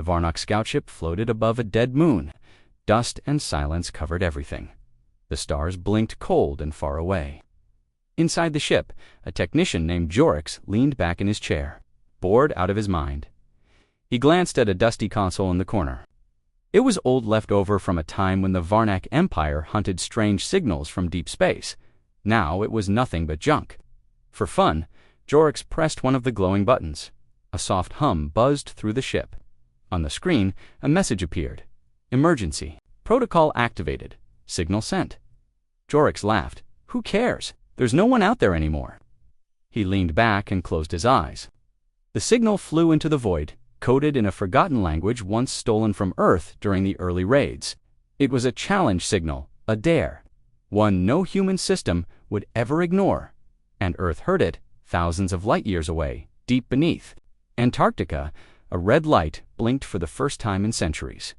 The Varnock scoutship floated above a dead moon. Dust and silence covered everything. The stars blinked cold and far away. Inside the ship, a technician named Jorix leaned back in his chair, bored out of his mind. He glanced at a dusty console in the corner. It was old leftover from a time when the Varnock Empire hunted strange signals from deep space. Now it was nothing but junk. For fun, Jorix pressed one of the glowing buttons. A soft hum buzzed through the ship. On the screen, a message appeared. Emergency. Protocol activated. Signal sent. Jorix laughed. Who cares? There's no one out there anymore. He leaned back and closed his eyes. The signal flew into the void, coded in a forgotten language once stolen from Earth during the early raids. It was a challenge signal, a dare, one no human system would ever ignore. And Earth heard it, thousands of light years away, deep beneath Antarctica. A red light blinked for the first time in centuries.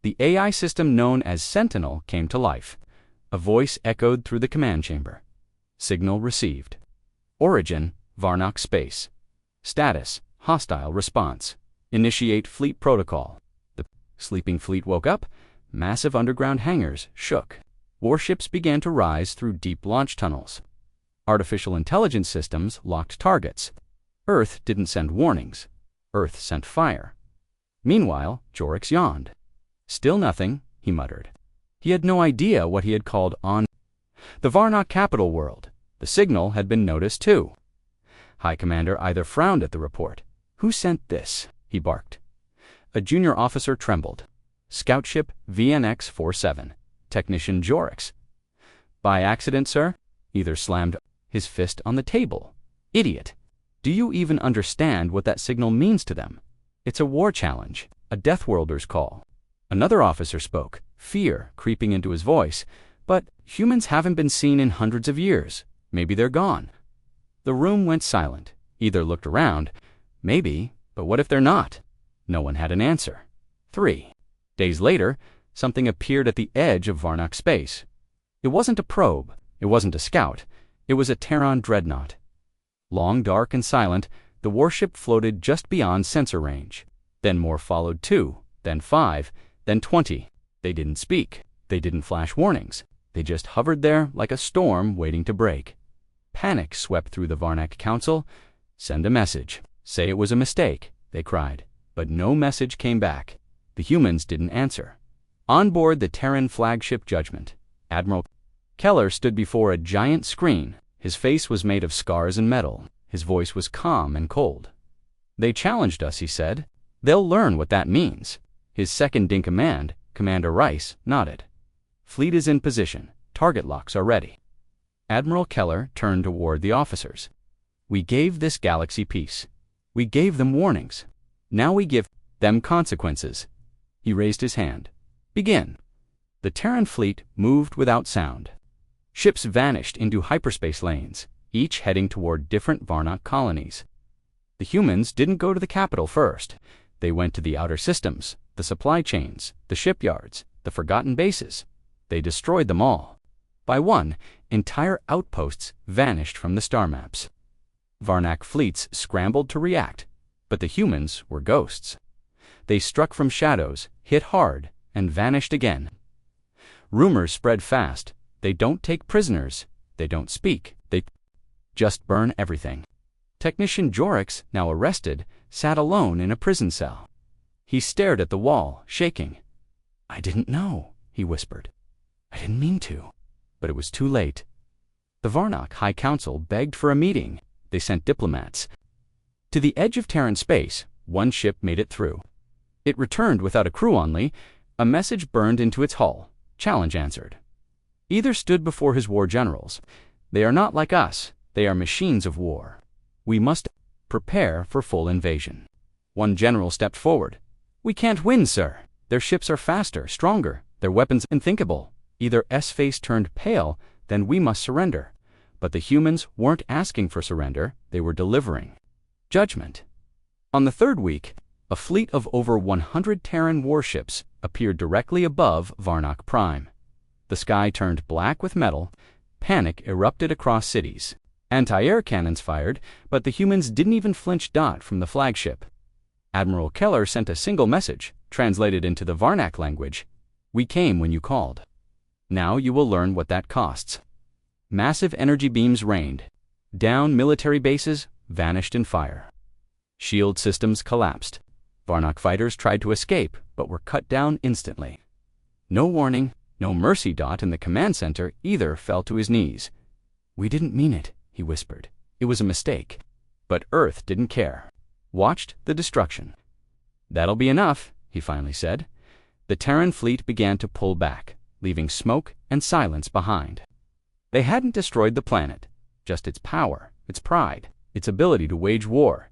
The AI system known as Sentinel came to life. A voice echoed through the command chamber. Signal received. Origin, Varnock space. Status, hostile response. Initiate fleet protocol. The sleeping fleet woke up. Massive underground hangars shook. Warships began to rise through deep launch tunnels. Artificial intelligence systems locked targets. Earth didn't send warnings. Earth sent fire. Meanwhile, Jorix yawned. Still nothing, he muttered. He had no idea what he had called on. The Varnock capital world. The signal had been noticed too. High Commander either frowned at the report. Who sent this? He barked. A junior officer trembled. Scoutship VNX-47. Technician Jorix. By accident, sir? Either slammed his fist on the table. Idiot. Do you even understand what that signal means to them? It's a war challenge, a Deathworlder's call. Another officer spoke, fear creeping into his voice. But humans haven't been seen in hundreds of years. Maybe they're gone. The room went silent. Either looked around. Maybe, but what if they're not? No one had an answer. 3 days later, something appeared at the edge of Varnock space. It wasn't a probe. It wasn't a scout. It was a Terran dreadnought. Long, dark, and silent, the warship floated just beyond sensor range. Then more followed 2, then 5, then 20. They didn't speak. They didn't flash warnings. They just hovered there like a storm waiting to break. Panic swept through the Varnock Council. Send a message. Say it was a mistake, they cried. But no message came back. The humans didn't answer. On board the Terran flagship Judgment, Admiral Keller stood before a giant screen. His face was made of scars and metal. His voice was calm and cold. They challenged us, he said. They'll learn what that means. His second-in-command, Commander Rice, nodded. Fleet is in position. Target locks are ready. Admiral Keller turned toward the officers. We gave this galaxy peace. We gave them warnings. Now we give them consequences. He raised his hand. Begin. The Terran fleet moved without sound. Ships vanished into hyperspace lanes, each heading toward different Varnock colonies. The humans didn't go to the capital first. They went to the outer systems, the supply chains, the shipyards, the forgotten bases. They destroyed them all. By one, entire outposts vanished from the star maps. Varnock fleets scrambled to react, but the humans were ghosts. They struck from shadows, hit hard, and vanished again. Rumors spread fast. They don't take prisoners. They don't speak. They just burn everything. Technician Jorix, now arrested, sat alone in a prison cell. He stared at the wall, shaking. I didn't know, he whispered. I didn't mean to. But it was too late. The Varnock High Council begged for a meeting. They sent diplomats. To the edge of Terran space, one ship made it through. It returned without a crew only. A message burned into its hull. Challenge answered. Either stood before his war generals. They are not like us. They are machines of war. We must prepare for full invasion. One general stepped forward. We can't win, sir. Their ships are faster, stronger. Their weapons unthinkable. Either S-face turned pale, then we must surrender. But the humans weren't asking for surrender. They were delivering judgment. On the third week, a fleet of over 100 Terran warships appeared directly above Varnock Prime. The sky turned black with metal. Panic erupted across cities. Anti-air cannons fired, but the humans didn't even flinch dot from the flagship. Admiral Keller sent a single message, translated into the Varnak language. "We came when you called. Now you will learn what that costs." Massive energy beams rained. Down military bases vanished in fire. Shield systems collapsed. Varnak fighters tried to escape, but were cut down instantly. No warning, no mercy. In the command center, either fell to his knees. "We didn't mean it," he whispered. "It was a mistake." But Earth didn't care. Watched the destruction. "That'll be enough," he finally said. The Terran fleet began to pull back, leaving smoke and silence behind. They hadn't destroyed the planet, just its power, its pride, its ability to wage war.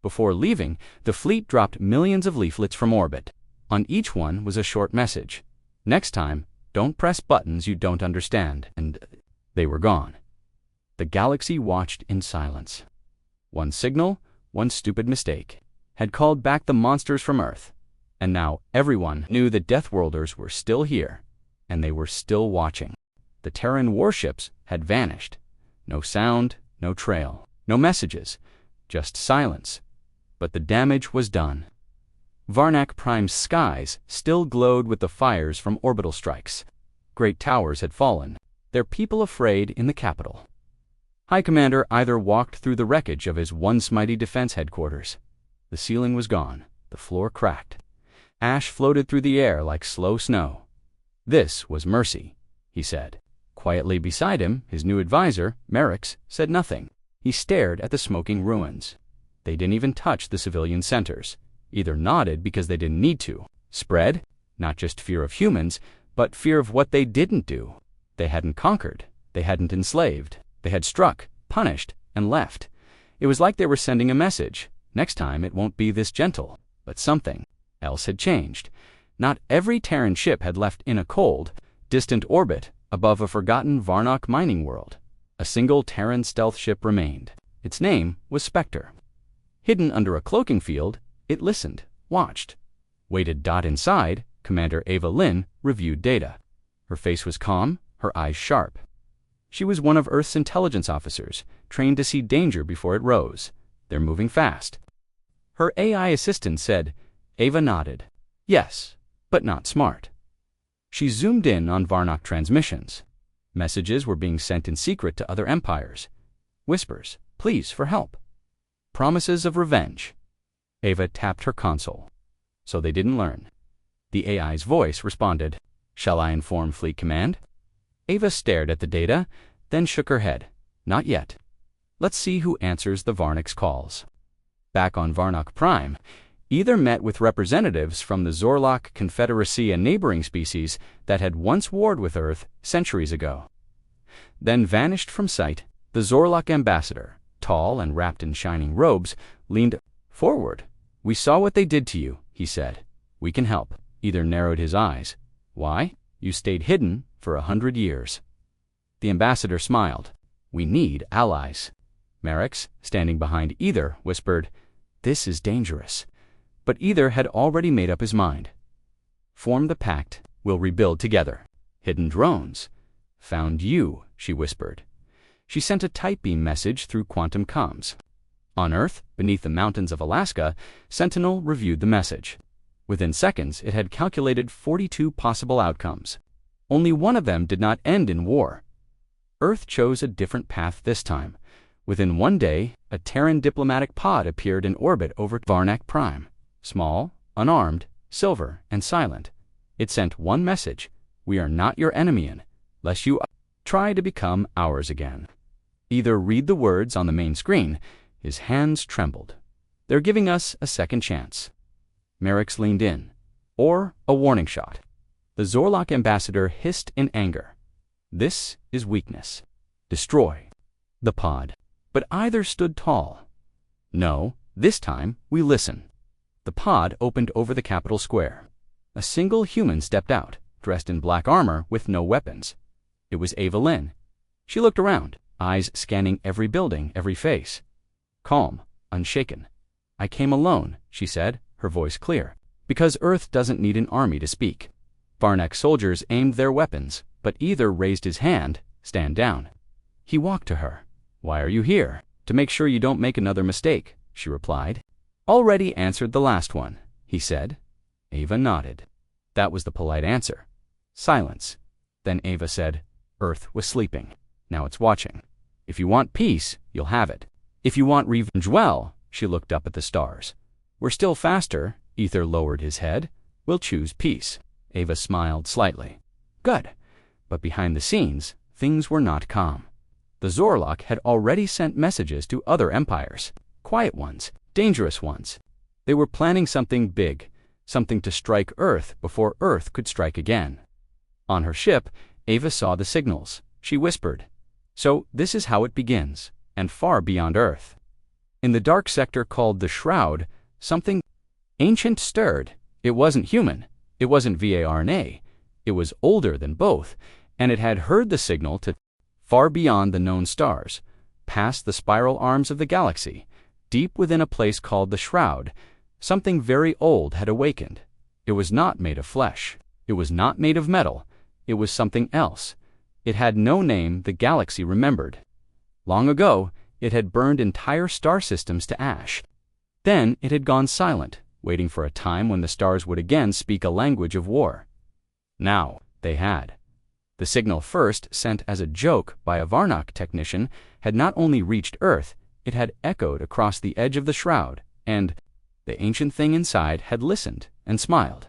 Before leaving, the fleet dropped millions of leaflets from orbit. On each one was a short message. "Next time, don't press buttons you don't understand," and they were gone. The galaxy watched in silence. One signal, one stupid mistake, had called back the monsters from Earth. And now everyone knew the Deathworlders were still here, and they were still watching. The Terran warships had vanished. No sound, no trail, no messages, just silence. But the damage was done. Varnak Prime's skies still glowed with the fires from orbital strikes. Great towers had fallen, their people afraid in the capital. High Commander either walked through the wreckage of his once mighty defense headquarters. The ceiling was gone, the floor cracked. Ash floated through the air like slow snow. "This was mercy," he said. Quietly beside him, his new advisor, Merrickx, said nothing. He stared at the smoking ruins. They didn't even touch the civilian centers. Either nodded because they didn't need to. Spread, not just fear of humans, but fear of what they didn't do. They hadn't conquered. They hadn't enslaved. They had struck, punished, and left. It was like they were sending a message. Next time it won't be this gentle. But something else had changed. Not every Terran ship had left in a cold, distant orbit above a forgotten Varnak mining world. A single Terran stealth ship remained. Its name was Spectre. Hidden under a cloaking field, it listened, watched. Waited. Inside, Commander Ava Lynn reviewed data. Her face was calm, her eyes sharp. She was one of Earth's intelligence officers, trained to see danger before it rose. "They're moving fast." Her AI assistant said. Ava nodded. "Yes, but not smart." She zoomed in on Varnak transmissions. Messages were being sent in secret to other empires. Whispers, pleas for help. Promises of revenge. Ava tapped her console. So they didn't learn. The AI's voice responded. "Shall I inform Fleet Command?" Ava stared at the data, then shook her head. "Not yet. Let's see who answers the Varnak's calls." Back on Varnak Prime, either met with representatives from the Zorlok Confederacy and neighboring species that had once warred with Earth centuries ago. Then vanished from sight. The Zorlok ambassador, tall and wrapped in shining robes, leaned forward. "We saw what they did to you," he said. "We can help." Either narrowed his eyes. "Why? You stayed hidden for 100 years. The ambassador smiled. "We need allies." Merrickx, standing behind Either, whispered, "This is dangerous." But Either had already made up his mind. "Form the pact. We'll rebuild together." "Hidden drones." "Found you," she whispered. She sent a type beam message through quantum comms. On Earth, beneath the mountains of Alaska, Sentinel reviewed the message. Within seconds, it had calculated 42 possible outcomes. Only one of them did not end in war. Earth chose a different path this time. Within one day, a Terran diplomatic pod appeared in orbit over Varnak Prime. Small, unarmed, silver, and silent. It sent one message. "We are not your enemy unless you try to become ours again." Either read the words on the main screen. His hands trembled. "They're giving us a second chance." Merrickx leaned in. "Or a warning shot." The Zorlok ambassador hissed in anger. "This is weakness. Destroy the pod." But Either stood tall. "No, this time we listen." The pod opened over the Capitol Square. A single human stepped out, dressed in black armor with no weapons. It was Ava Lynn. She looked around, eyes scanning every building, every face. Calm, unshaken. "I came alone," she said, her voice clear, "because Earth doesn't need an army to speak." Varnak soldiers aimed their weapons, but Either raised his hand. "Stand down." He walked to her. "Why are you here?" "To make sure you don't make another mistake," she replied. Already answered the last one, he said. Ava nodded. That was the polite answer. Silence. Then Ava said, Earth was sleeping. Now it's watching. If you want peace, you'll have it. If you want revenge, well, she looked up at the stars. We're still faster. Ether lowered his head. We'll choose peace. Ava smiled slightly. Good. But behind the scenes, things were not calm. The Zorlok had already sent messages to other empires. Quiet ones, dangerous ones. They were planning something big, something to strike Earth before Earth could strike again. On her ship, Ava saw the signals. She whispered, So this is how it begins, and far beyond Earth. In the dark sector called the Shroud, something ancient stirred. It wasn't human. It wasn't VARNA. It was older than both, and it had heard the signal to far beyond the known stars, past the spiral arms of the galaxy, deep within a place called the Shroud. Something very old had awakened. It was not made of flesh. It was not made of metal. It was something else. It had no name the galaxy remembered. Long ago, it had burned entire star systems to ash. Then it had gone silent, waiting for a time when the stars would again speak a language of war. Now they had. The signal first sent as a joke by a Varnock technician had not only reached Earth, it had echoed across the edge of the Shroud, and the ancient thing inside had listened and smiled.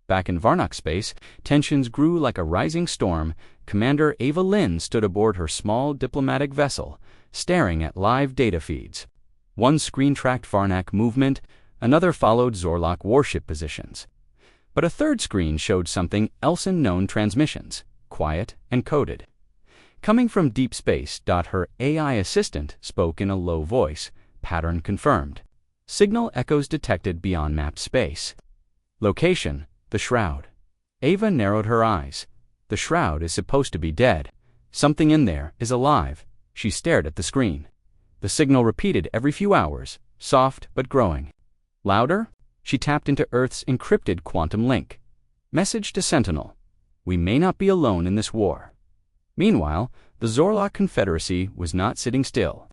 Back in Varnock space, tensions grew like a rising storm. Commander Ava Lynn stood aboard her small diplomatic vessel, staring at live data feeds. One screen tracked Varnock movement, another followed Zorlok warship positions. But a third screen showed something else: unknown transmissions, quiet and coded. Coming from deep space, her AI assistant spoke in a low voice. Pattern confirmed. Signal echoes detected beyond mapped space. Location: the Shroud. Ava narrowed her eyes. The Shroud is supposed to be dead. Something in there is alive. She stared at the screen. The signal repeated every few hours, soft but growing. Louder? She tapped into Earth's encrypted quantum link. Message to Sentinel: We may not be alone in this war. Meanwhile, the Zorlok Confederacy was not sitting still.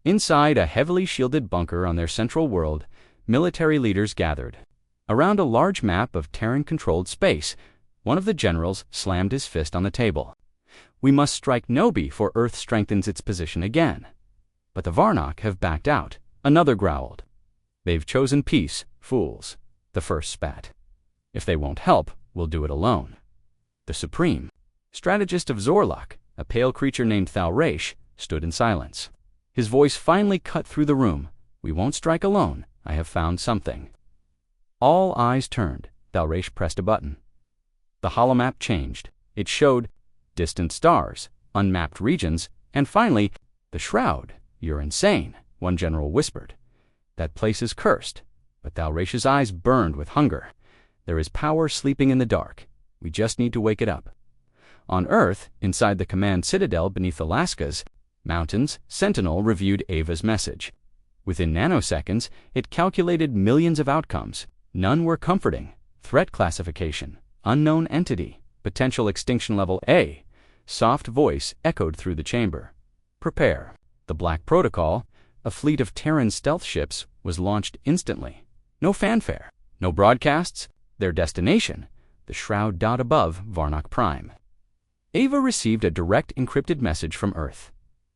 Inside a heavily shielded bunker on their central world, military leaders gathered. Around a large map of Terran-controlled space, one of the generals slammed his fist on the table. We must strike Nobi before Earth strengthens its position again. But the Varnock have backed out, another growled. They've chosen peace, fools, the first spat. If they won't help, we'll do it alone. The supreme strategist of Zorlok, a pale creature named Thalraish, stood in silence. His voice finally cut through the room. We won't strike alone. I have found something. All eyes turned. Thalraish pressed a button. The holomap changed. It showed distant stars, unmapped regions, and finally, the Shroud. You're insane, one general whispered. That place is cursed. But Thalraish's eyes burned with hunger. There is power sleeping in the dark. We just need to wake it up. On Earth, inside the command citadel beneath Alaska's mountains, Sentinel reviewed Ava's message. Within nanoseconds, it calculated millions of outcomes. None were comforting. Threat classification: unknown entity, potential extinction level A. Soft voice echoed through the chamber. Prepare. The Black Protocol, a fleet of Terran stealth ships, was launched instantly. No fanfare, no broadcasts. Their destination: the Shroud dot above Varnock Prime. Ava received a direct encrypted message from Earth.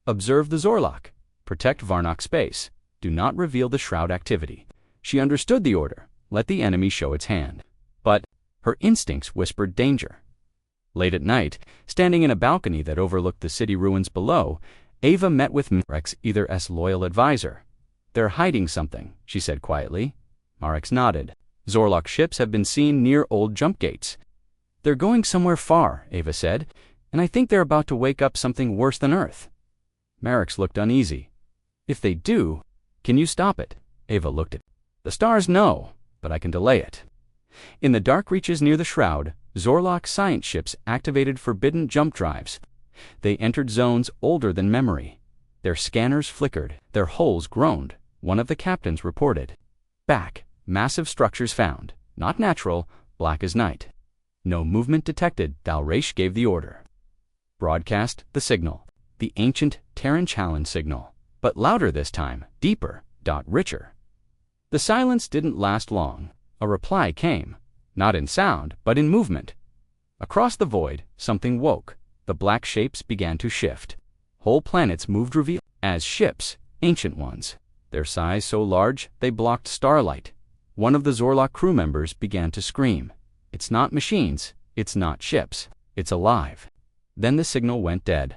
Observe the Zorlok. Protect Varnock space. Do not reveal the Shroud activity. She understood the order. Let the enemy show its hand. But her instincts whispered danger. Late at night, standing in a balcony that overlooked the city ruins below, Ava met with Marek's Ether's loyal advisor. They're hiding something, she said quietly. Marek nodded. Zorlok ships have been seen near old jump gates. They're going somewhere far, Ava said, and I think they're about to wake up something worse than Earth. Marek looked uneasy. If they do, can you stop it? Ava looked at the stars. No, but I can delay it. In the dark reaches near the Shroud, Zorlok science ships activated forbidden jump drives. They entered zones older than memory. Their scanners flickered, their hulls groaned. One of the captains reported. Back, massive structures found. Not natural, black as night. No movement detected. Thalraish gave the order. Broadcast the signal. The ancient Terran challenge signal. But louder this time, deeper, richer. The silence didn't last long. A reply came, not in sound, but in movement. Across the void, something woke. The black shapes began to shift. Whole planets moved revealed as ships, ancient ones, their size so large they blocked starlight. One of the Zorlok crew members began to scream. It's not machines, it's not ships, it's alive. Then the signal went dead.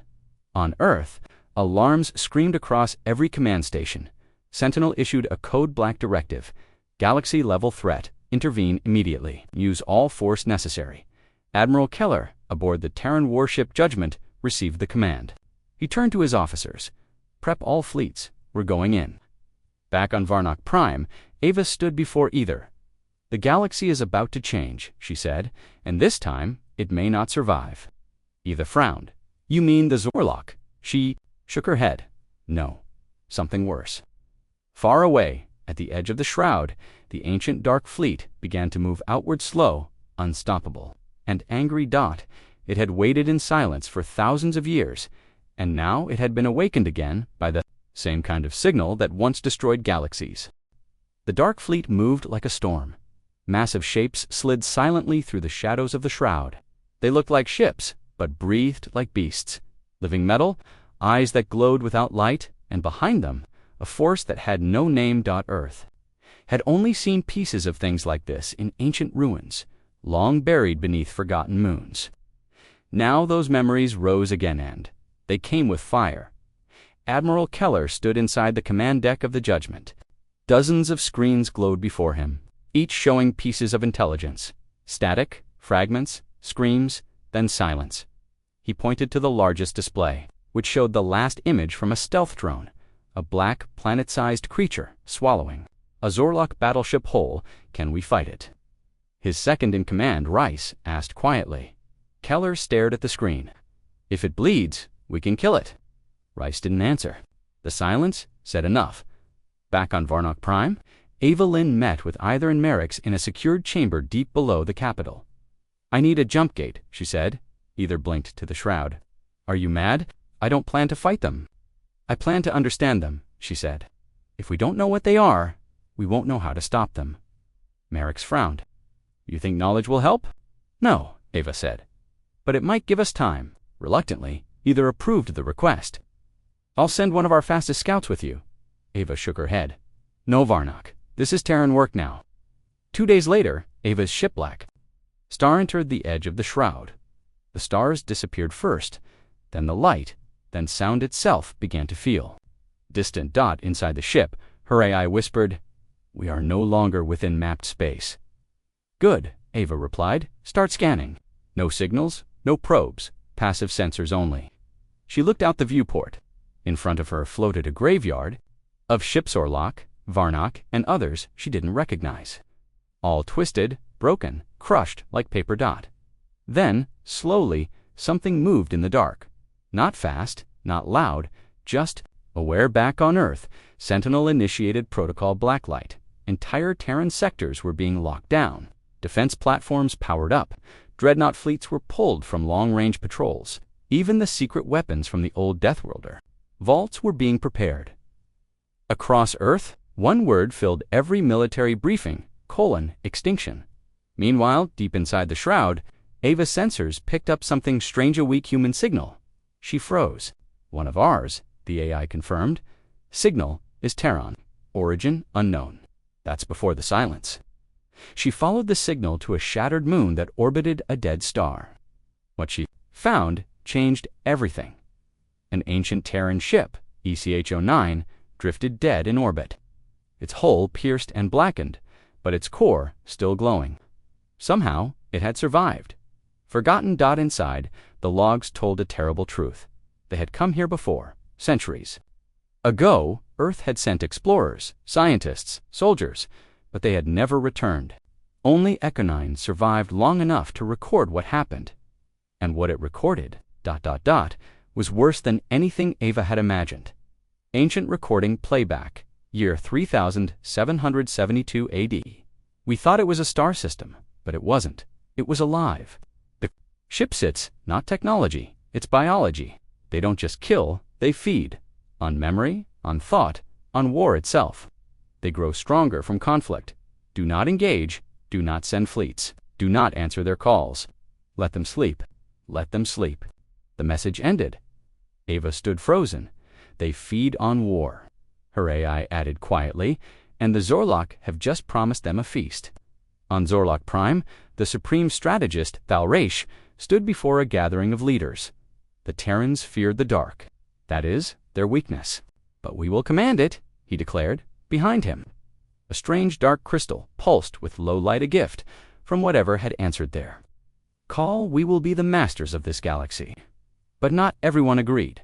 On Earth, alarms screamed across every command station. Sentinel issued a code black directive. Galaxy-level threat. Intervene immediately. Use all force necessary. Admiral Keller, aboard the Terran warship Judgment, received the command. He turned to his officers. Prep all fleets. We're going in. Back on Varnock Prime, Ava stood before either. The galaxy is about to change, she said, and this time it may not survive. Eva frowned. You mean the Zorlok? She shook her head. No, something worse. Far away, at the edge of the shroud, the ancient dark fleet began to move outward slow, unstoppable. And angry Dot, it had waited in silence for thousands of years, and now it had been awakened again by the same kind of signal that once destroyed galaxies. The dark fleet moved like a storm. Massive shapes slid silently through the shadows of the shroud. They looked like ships, but breathed like beasts. Living metal, eyes that glowed without light, and behind them, a force that had no name. Earth had only seen pieces of things like this in ancient ruins, long buried beneath forgotten moons. Now those memories rose again, and they came with fire. Admiral Keller stood inside the command deck of the Judgment. Dozens of screens glowed before him, each showing pieces of intelligence. Static, fragments, screams, then silence. He pointed to the largest display, which showed the last image from a stealth drone, a black, planet-sized creature swallowing. A Zorlok battleship whole. Can we fight it? His second-in-command, Rice, asked quietly. Keller stared at the screen. If it bleeds, we can kill it. Rice didn't answer. The silence said enough. Back on Varnock Prime, Ava Lynn met with Either and Merrick's in a secured chamber deep below the capital. I need a jump gate, she said. Either blinked to the shroud. Are you mad? I don't plan to fight them. I plan to understand them, she said. If we don't know what they are, we won't know how to stop them. Merrick's frowned. You think knowledge will help? No, Ava said. But it might give us time. Reluctantly, Either approved the request. I'll send one of our fastest scouts with you. Ava shook her head. No, Varnock. This is Terran work now. 2 days later, Ava's shipwreck. Star entered the edge of the shroud. The stars disappeared first, then the light, then sound itself began to feel. Distant Dot inside the ship, her AI whispered, We are no longer within mapped space. Good, Ava replied. Start scanning. No signals, no probes, passive sensors only. She looked out the viewport. In front of her floated a graveyard of ships Zorlok, Varnock, and others she didn't recognize. All twisted, broken, crushed like paper dot. Then, slowly, something moved in the dark. Not fast, not loud, just aware. Back on Earth, Sentinel initiated Protocol Blacklight. Entire Terran sectors were being locked down. Defense platforms powered up. Dreadnought fleets were pulled from long-range patrols. Even the secret weapons from the old Deathworlder vaults were being prepared. Across Earth, one word filled every military briefing: extinction. Meanwhile, deep inside the shroud, Ava's sensors picked up something strange, a weak human signal. She froze. One of ours, the AI confirmed. Signal is Terran. Origin unknown. That's before the silence. She followed the signal to a shattered moon that orbited a dead star. What she found changed everything. An ancient Terran ship, ECH-09, drifted dead in orbit. Its hull pierced and blackened, but its core still glowing. Somehow, it had survived. Forgotten. Inside, the logs told a terrible truth. They had come here before, centuries ago. Earth had sent explorers, scientists, soldiers, but they had never returned. Only Echo-9 survived long enough to record what happened. And what it recorded, was worse than anything Ava had imagined. Ancient recording playback, year 3772 AD. We thought it was a star system, but it wasn't. It was alive. The ship sits, not technology, it's biology. They don't just kill, they feed. On memory, on thought, on war itself. They grow stronger from conflict. Do not engage. Do not send fleets. Do not answer their calls. Let them sleep. Let them sleep. The message ended. Ava stood frozen. They feed on war. Her AI added quietly, and the Zorlok have just promised them a feast. On Zorlok Prime, the supreme strategist, Thalraish, stood before a gathering of leaders. The Terrans feared the dark. That is, their weakness. But we will command it, he declared, behind him. A strange dark crystal pulsed with low light, a gift from whatever had answered there. Call, we will be the masters of this galaxy. But not everyone agreed.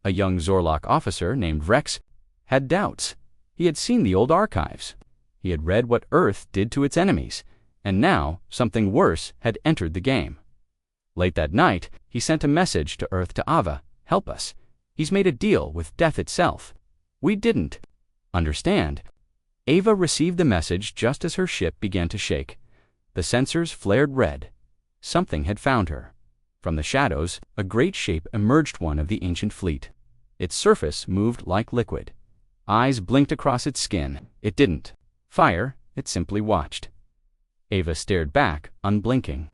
A young Zorlok officer named Vrex had doubts. He had seen the old archives. He had read what Earth did to its enemies, and now something worse had entered the game. Late that night, he sent a message to Earth to Ava, help us. He's made a deal with death itself. We didn't understand. Ava received the message just as her ship began to shake. The sensors flared red. Something had found her. From the shadows, a great shape emerged, one of the ancient fleet. Its surface moved like liquid. Eyes blinked across its skin. It didn't fire, it simply watched. Ava stared back, unblinking.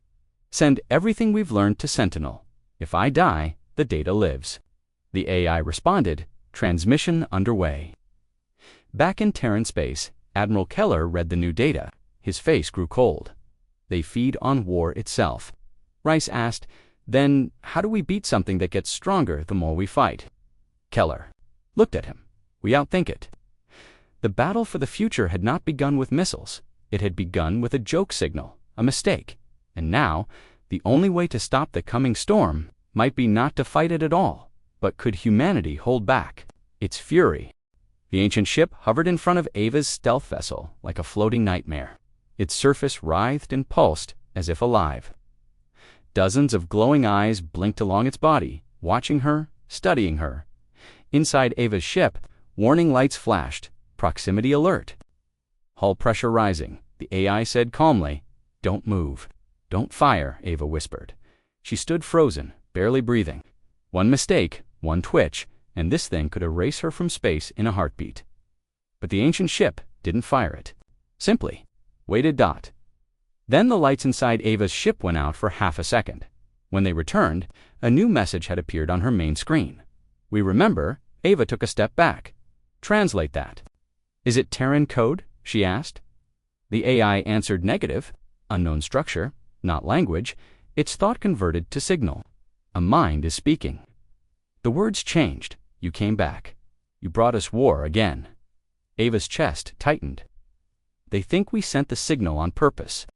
Send everything we've learned to Sentinel. If I die, the data lives. The AI responded, transmission underway. Back in Terran space, Admiral Keller read the new data. His face grew cold. They feed on war itself. Rice asked, then how do we beat something that gets stronger the more we fight? Keller looked at him. We outthink it. The battle for the future had not begun with missiles. It had begun with a joke signal, a mistake. And now, the only way to stop the coming storm might be not to fight it at all. But could humanity hold back its fury? The ancient ship hovered in front of Ava's stealth vessel like a floating nightmare. Its surface writhed and pulsed as if alive. Dozens of glowing eyes blinked along its body, watching her, studying her. Inside Ava's ship, warning lights flashed, proximity alert. Hull pressure rising, the AI said calmly, don't move. Don't fire, Ava whispered. She stood frozen, barely breathing. One mistake, one twitch, and this thing could erase her from space in a heartbeat. But the ancient ship didn't fire it. Simply waited. Then the lights inside Ava's ship went out for half a second. When they returned, a new message had appeared on her main screen. We remember. Ava took a step back. Translate that. Is it Terran code? She asked. The AI answered negative. Unknown structure, not language. Its thought converted to signal. A mind is speaking. The words changed. You came back. You brought us war again. Ava's chest tightened. They think we sent the signal on purpose.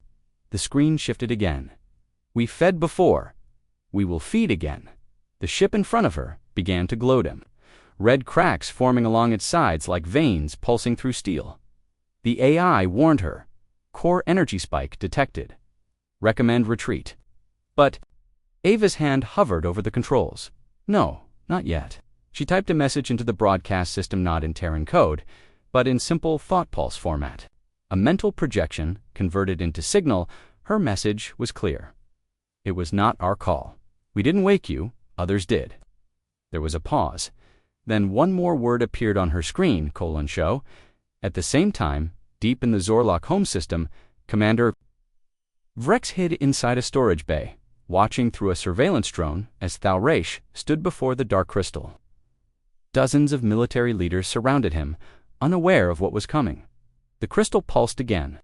The screen shifted again. We fed before. We will feed again. The ship in front of her began to glow dim. Red cracks forming along its sides like veins pulsing through steel. The AI warned her. Core energy spike detected. Recommend retreat. But Ava's hand hovered over the controls. No, not yet. She typed a message into the broadcast system, not in Terran code, but in simple thought pulse format. A mental projection converted into signal. Her message was clear. It was not our call. We didn't wake you, others did. There was a pause. Then one more word appeared on her screen, show. At the same time, deep in the Zorlok home system, Commander Vrex hid inside a storage bay, watching through a surveillance drone as Thalraish stood before the dark crystal. Dozens of military leaders surrounded him, unaware of what was coming. The crystal pulsed again.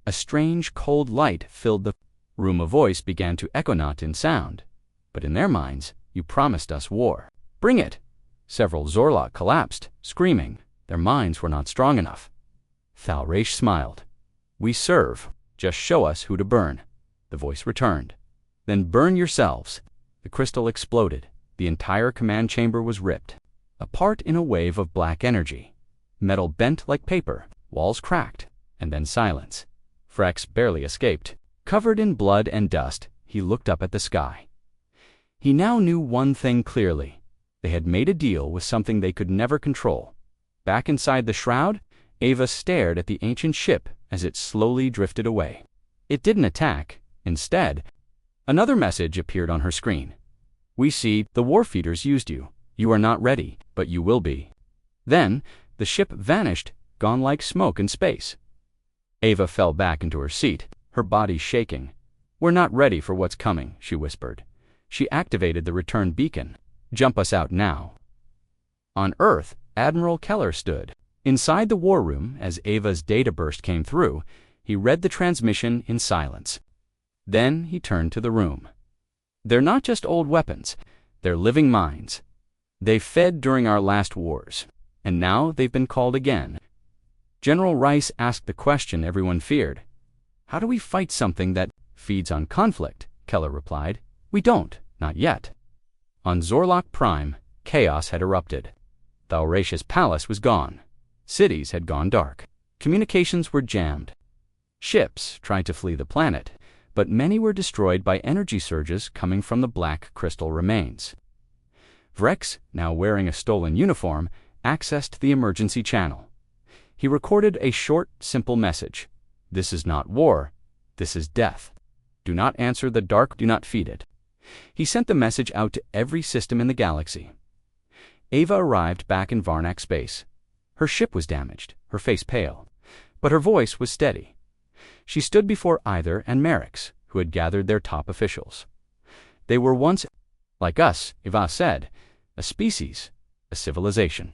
A strange, cold light filled the room. A voice began to echo, not in sound, but in their minds. You promised us war. Bring it! Several Zorlok collapsed, screaming. Their minds were not strong enough. Thalraish smiled. We serve. Just show us who to burn. The voice returned. Then burn yourselves. The crystal exploded. The entire command chamber was ripped apart in a wave of black energy. Metal bent like paper, walls cracked, and then silence. Vrex barely escaped. Covered in blood and dust, he looked up at the sky. He now knew one thing clearly. They had made a deal with something they could never control. Back inside the shroud, Ava stared at the ancient ship as it slowly drifted away. It didn't attack. Instead, another message appeared on her screen. We see the warfeeders used you. You are not ready, but you will be. Then, the ship vanished, gone like smoke in space. Ava fell back into her seat, her body shaking. "We're not ready for what's coming," she whispered. She activated the return beacon. "Jump us out now." On Earth, Admiral Keller stood. Inside the war room, as Ava's data burst came through, he read the transmission in silence. Then he turned to the room. "They're not just old weapons. They're living minds. They fed during our last wars, and now they've been called again." General Rice asked the question everyone feared. "How do we fight something that feeds on conflict?" Keller replied. "We don't, not yet." On Zorlok Prime, chaos had erupted. The Auratius Palace was gone. Cities had gone dark. Communications were jammed. Ships tried to flee the planet, but many were destroyed by energy surges coming from the black crystal remains. Vrex, now wearing a stolen uniform, accessed the emergency channel. He recorded a short, simple message. "This is not war. This is death. Do not answer the dark, do not feed it." He sent the message out to every system in the galaxy. Ava arrived back in Varnak space. Her ship was damaged, her face pale, but her voice was steady. She stood before Either and Merrick's, who had gathered their top officials. They were once, like us, Ava said, a species, a civilization.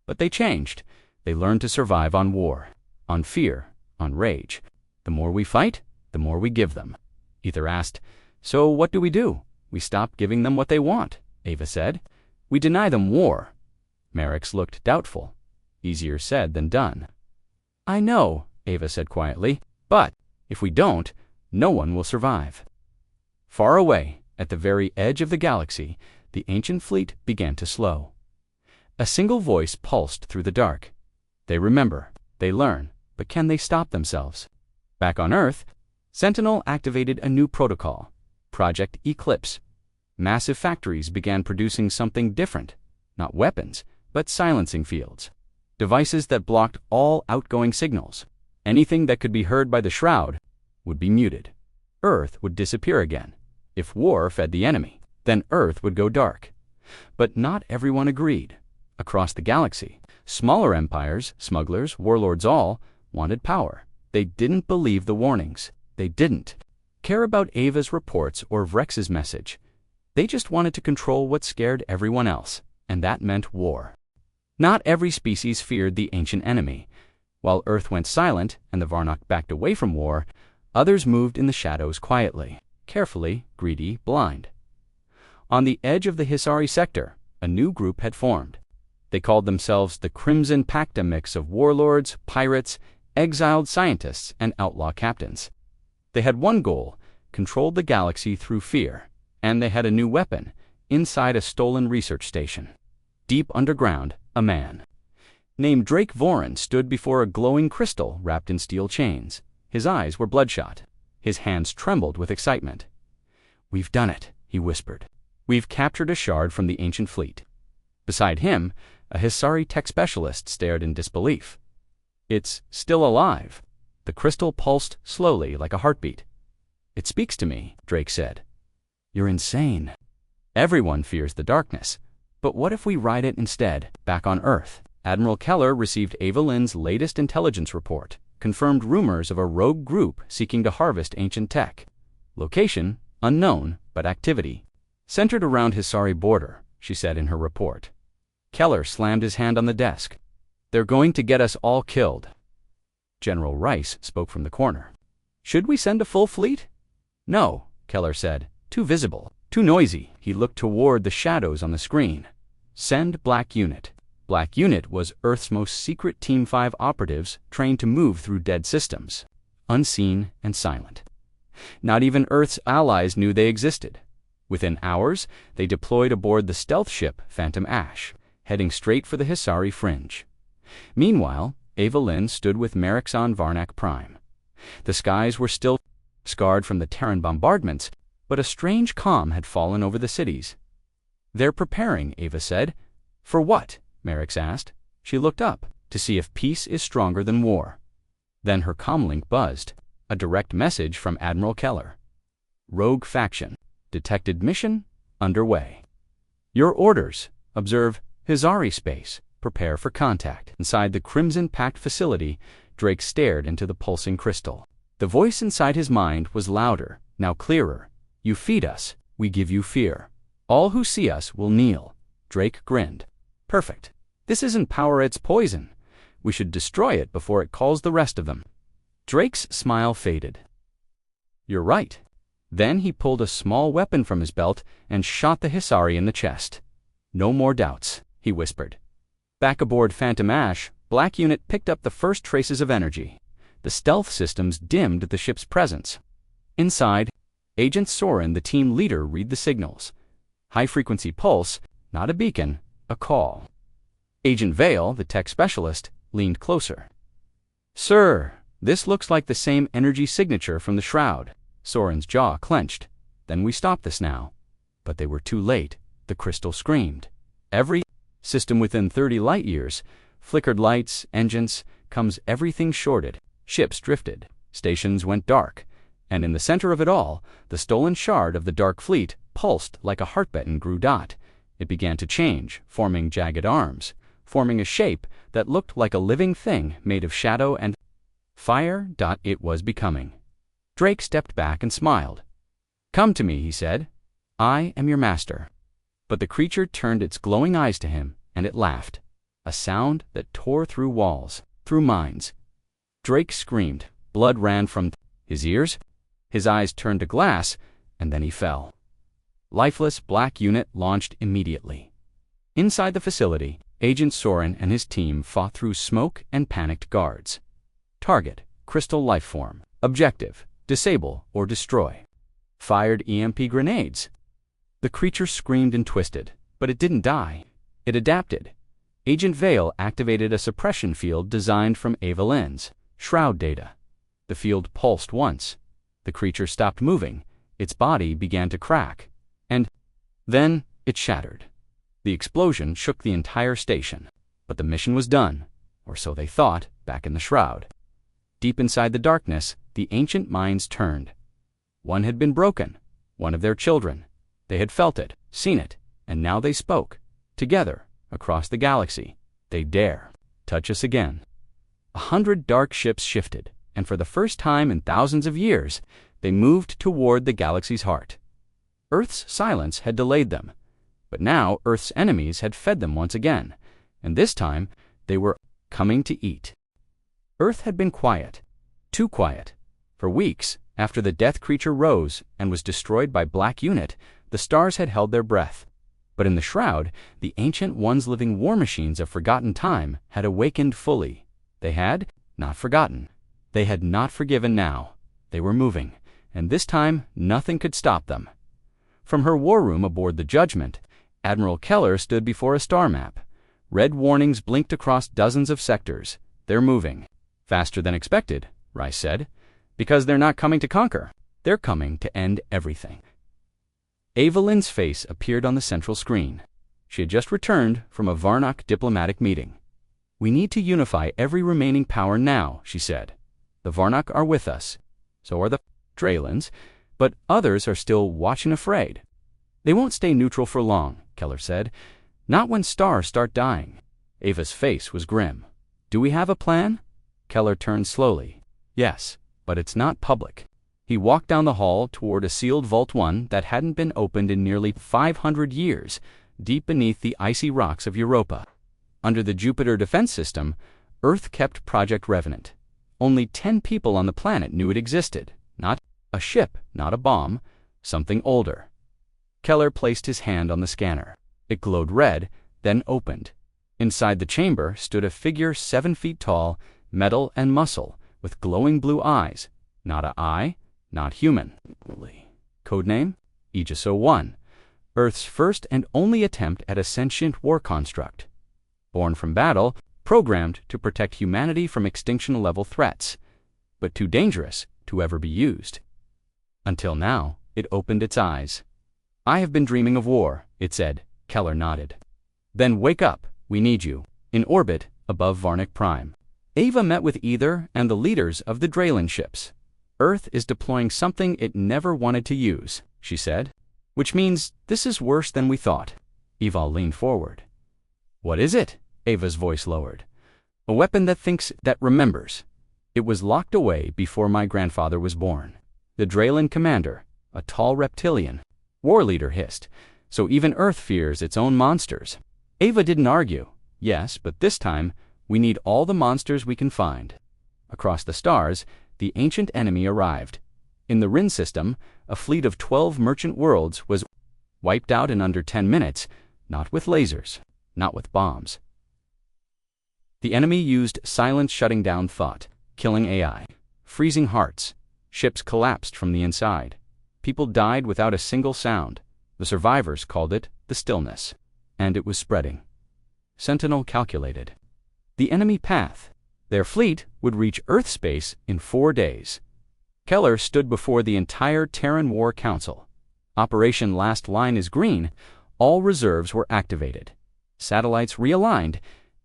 But they changed. They learned to survive on war, on fear, on rage. "The more we fight, the more we give them." Either asked, "So what do? We stop giving them what they want," Ava said. "We deny them war." Merrick's looked doubtful. Easier said than done. "I know," Ava said quietly, "but if we don't, no one will survive." Far away, at the very edge of the galaxy, the ancient fleet began to slow. A single voice pulsed through the dark. They remember, they learn, but can they stop themselves? Back on Earth, Sentinel activated a new protocol, Project Eclipse. Massive factories began producing something different, not weapons, but silencing fields. Devices that blocked all outgoing signals. Anything that could be heard by the Shroud would be muted. Earth would disappear again. If war fed the enemy, then Earth would go dark. But not everyone agreed. Across the galaxy, smaller empires, smugglers, warlords all, wanted power. They didn't believe the warnings. They didn't care about Ava's reports or Vrex's message. They just wanted to control what scared everyone else, and that meant war. Not every species feared the ancient enemy. While Earth went silent and the Varnak backed away from war, others moved in the shadows quietly, carefully, greedy, blind. On the edge of the Hisari sector, a new group had formed. They called themselves the Crimson Pact, a mix of warlords, pirates, exiled scientists, and outlaw captains. They had one goal: control the galaxy through fear. And they had a new weapon, inside a stolen research station. Deep underground, a man named Drake Voran stood before a glowing crystal wrapped in steel chains. His eyes were bloodshot. His hands trembled with excitement. "We've done it," he whispered. "We've captured a shard from the ancient fleet." Beside him, a Hisari tech specialist stared in disbelief. "It's still alive." The crystal pulsed slowly like a heartbeat. "It speaks to me," Drake said. "You're insane. Everyone fears the darkness. But what if we ride it instead, back on Earth?" Admiral Keller received Ava Lynn's latest intelligence report, confirmed rumors of a rogue group seeking to harvest ancient tech. Location, unknown, but activity centered around Hisari border, she said in her report. Keller slammed his hand on the desk. "They're going to get us all killed." General Rice spoke from the corner. "Should we send a full fleet?" "No," Keller said. "Too visible, too noisy." He looked toward the shadows on the screen. "Send Black Unit." Black Unit was Earth's most secret Team 5 operatives trained to move through dead systems, unseen and silent. Not even Earth's allies knew they existed. Within hours, they deployed aboard the stealth ship Phantom Ash, heading straight for the Hisari fringe. Meanwhile, Ava Lynn stood with Merrick's on Varnak Prime. The skies were still scarred from the Terran bombardments, but a strange calm had fallen over the cities. "They're preparing," Ava said. "For what?" Merrick's asked. She looked up to see if peace is stronger than war. Then her comlink buzzed, a direct message from Admiral Keller. "Rogue faction. Detected mission underway. Your orders. Observe Hisari space. Prepare for contact. Inside the crimson-packed facility, Drake stared into the pulsing crystal. The voice inside his mind was louder, now clearer. You feed us, we give you fear. All who see us will kneel. Drake grinned. Perfect. This isn't power, it's poison. We should destroy it before it calls the rest of them. Drake's smile faded. You're right. Then he pulled a small weapon from his belt and shot the Hisari in the chest. No more doubts, he whispered. Back aboard Phantom Ash, Black Unit picked up the first traces of energy. The stealth systems dimmed the ship's presence. Inside, Agent Soren, the team leader, read the signals. High-frequency pulse, not a beacon, a call. Agent Vale, the tech specialist, leaned closer. Sir, this looks like the same energy signature from the shroud. Soren's jaw clenched. Then we stop this now. But they were too late. The crystal screamed. Every system within 30 light-years, flickered lights, engines, comes everything shorted. Ships drifted. Stations went dark. And in the center of it all, the stolen shard of the Dark Fleet pulsed like a heartbeaten grue dot. It began to change, forming jagged arms, forming a shape that looked like a living thing made of shadow and fire. It was becoming. Drake stepped back and smiled. Come to me, he said. I am your master. But the creature turned its glowing eyes to him, and it laughed. A sound that tore through walls, through minds. Drake screamed. Blood ran from his ears. His eyes turned to glass, and then he fell. Lifeless Black Unit launched immediately. Inside the facility, Agent Soren and his team fought through smoke and panicked guards. Target, crystal lifeform. Objective, disable or destroy. Fired EMP grenades. The creature screamed and twisted, but it didn't die. It adapted. Agent Vale activated a suppression field designed from Evelyn's shroud data. The field pulsed once. The creature stopped moving. Its body began to crack. And then it shattered. The explosion shook the entire station. But the mission was done, or so they thought, back in the shroud. Deep inside the darkness, the ancient minds turned. One had been broken, one of their children. They had felt it, seen it, and now they spoke. Together, across the galaxy, they dare touch us again. 100 dark ships shifted, and for the first time in thousands of years, they moved toward the galaxy's heart. Earth's silence had delayed them, but now Earth's enemies had fed them once again, and this time they were coming to eat. Earth had been quiet, too quiet. For weeks, after the death creature rose and was destroyed by Black Unit, the stars had held their breath. But in the shroud, the ancient ones living war machines of forgotten time had awakened fully. They had not forgotten. They had not forgiven now. They were moving, and this time nothing could stop them. From her war room aboard the Judgment, Admiral Keller stood before a star map. Red warnings blinked across dozens of sectors. They're moving. Faster than expected, Rice said. Because they're not coming to conquer. They're coming to end everything. Evelyn's face appeared on the central screen. She had just returned from a Varnock diplomatic meeting. We need to unify every remaining power now, she said. The Varnock are with us. So are the Draylans, but others are still watching afraid. They won't stay neutral for long, Keller said. Not when stars start dying. Ava's face was grim. Do we have a plan? Keller turned slowly. Yes, but it's not public. He walked down the hall toward a sealed Vault 1 that hadn't been opened in nearly 500 years, deep beneath the icy rocks of Europa. Under the Jupiter Defense System, Earth kept Project Revenant. Only 10 people on the planet knew it existed. Not a ship, not a bomb, something older. Keller placed his hand on the scanner. It glowed red, then opened. Inside the chamber stood a figure 7 feet tall, metal and muscle, with glowing blue eyes. Not an eye, not human. Codename? Aegis 01. Earth's first and only attempt at a sentient war construct. Born from battle, programmed to protect humanity from extinction-level threats, but too dangerous to ever be used. Until now, it opened its eyes. I have been dreaming of war, it said. Keller nodded. Then wake up, we need you. In orbit, above Varnock Prime. Ava met with Ether and the leaders of the Draylan ships. Earth is deploying something it never wanted to use, she said. Which means this is worse than we thought. Eva leaned forward. What is it? Ava's voice lowered. A weapon that thinks, that remembers. It was locked away before my grandfather was born. The Draylen commander, a tall reptilian, war leader, hissed. So even Earth fears its own monsters. Ava didn't argue. Yes, but this time, we need all the monsters we can find. Across the stars, the ancient enemy arrived. In the Rin system, a fleet of 12 merchant worlds was wiped out in under 10 minutes, not with lasers, not with bombs. The enemy used silence shutting down thought, killing AI, freezing hearts. Ships collapsed from the inside. People died without a single sound. The survivors called it the stillness. And it was spreading. Sentinel calculated. The enemy path. Their fleet would reach Earth space in 4 days. Keller stood before the entire Terran War Council. Operation Last Line is green. All reserves were activated. Satellites realigned,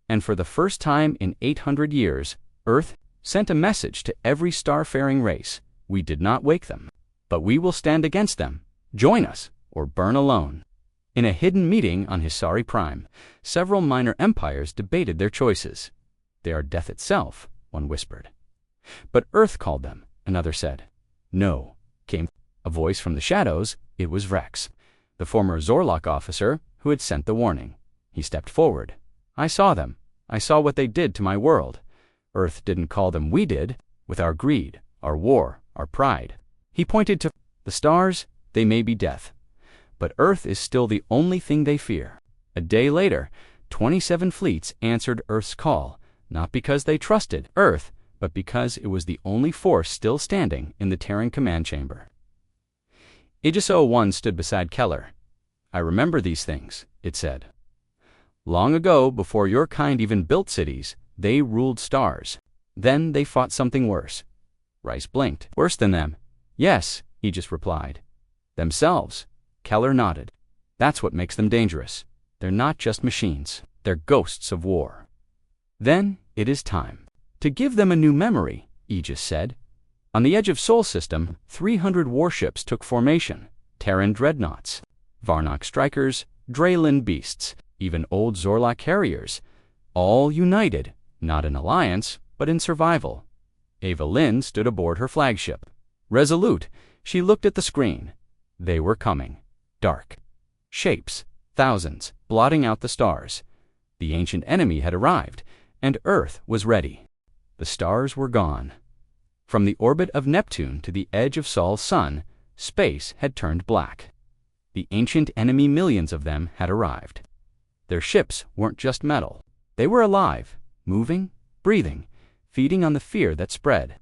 and for the first time in 800 years, Earth sent a message to every starfaring race. We did not wake them, but we will stand against them. Join us, or burn alone. In a hidden meeting on Hisari Prime, several minor empires debated their choices. They are death itself, one whispered. But Earth called them, another said. No, came a voice from the shadows. It was Rex, the former Zorlok officer who had sent the warning. He stepped forward. I saw them. I saw what they did to my world. Earth didn't call them, we did, with our greed, our war, our pride. He pointed to the stars. They may be death, but Earth is still the only thing they fear. A day later, 27 fleets answered Earth's call, not because they trusted Earth, but because it was the only force still standing in the Terran command chamber. HFY 1 stood beside Keller. I remember these things, it said. Long ago, before your kind even built cities, they ruled stars. Then they fought something worse. Rice blinked. Worse than them? Yes, Aegis replied. Themselves. Keller nodded. That's what makes them dangerous. They're not just machines. They're ghosts of war. Then it is time to give them a new memory, Aegis said. On the edge of Sol System, 300 warships took formation. Terran dreadnoughts, Varnock strikers, Draylen beasts, even old Zorlok carriers. All united, not in alliance, but in survival. Ava Lynn stood aboard her flagship. Resolute, she looked at the screen. They were coming. Dark. Shapes, thousands, blotting out the stars. The ancient enemy had arrived, and Earth was ready. The stars were gone. From the orbit of Neptune to the edge of Sol's sun, space had turned black. The ancient enemy, millions of them, had arrived. Their ships weren't just metal. They were alive, moving, breathing, feeding on the fear that spread.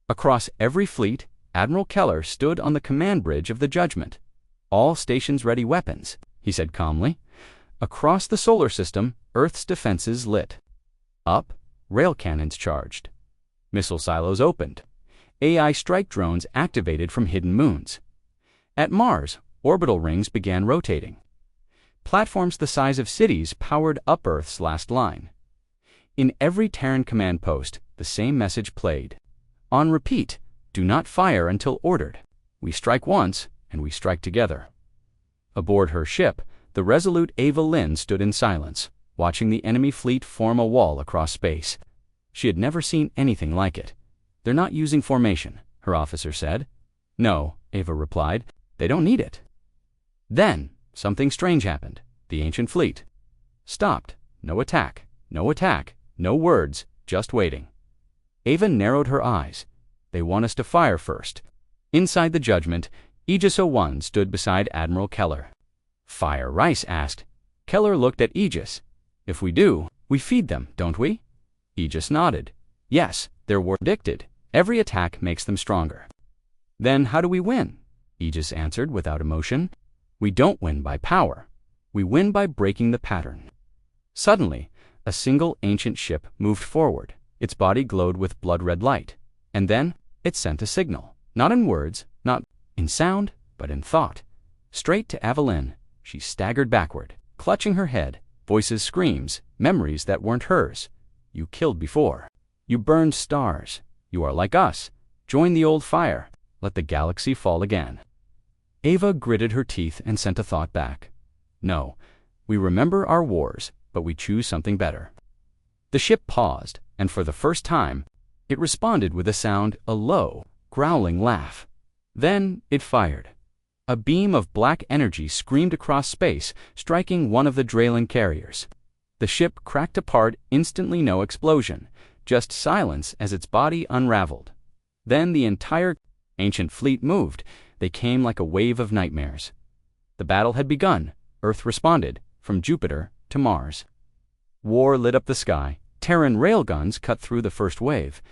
Across every fleet, Admiral Keller stood on the command bridge of the Judgment. All stations ready weapons, he said calmly. Across the solar system, Earth's defenses lit. Up, rail cannons charged. Missile silos opened. AI strike drones activated from hidden moons. At Mars, orbital rings began rotating. Platforms the size of cities powered up Earth's last line. In every Terran command post, the same message played. On repeat, do not fire until ordered. We strike once, and we strike together. Aboard her ship, the resolute Ava Lynn stood in silence, watching the enemy fleet form a wall across space. She had never seen anything like it. They're not using formation, her officer said. No, Ava replied. They don't need it. Then, something strange happened. The ancient fleet stopped. No attack, no words, just waiting. Ava narrowed her eyes. They want us to fire first. Inside the Judgment, HFY 1 stood beside Admiral Keller. Fire, Rice asked. Keller looked at Aegis. If we do, we feed them, don't we? Aegis nodded. Yes, they're war addicted. Every attack makes them stronger. Then how do we win? Aegis answered without emotion. We don't win by power. We win by breaking the pattern. Suddenly, a single ancient ship moved forward. Its body glowed with blood-red light. And then, it sent a signal. Not in words, not in sound, but in thought. Straight to Avalyn. She staggered backward, clutching her head. Voices, screams, memories that weren't hers. You killed before. You burned stars. You are like us. Join the old fire. Let the galaxy fall again. Ava gritted her teeth and sent a thought back. No, we remember our wars, but we choose something better." The ship paused, and for the first time, it responded with a sound, a low, growling laugh. Then it fired. A beam of black energy screamed across space, striking one of the Draylen carriers. The ship cracked apart, instantly no explosion, just silence as its body unraveled. Then the entire ancient fleet moved. They came like a wave of nightmares. The battle had begun. Earth responded, from Jupiter to Mars. War lit up the sky. Terran railguns cut through the first wave.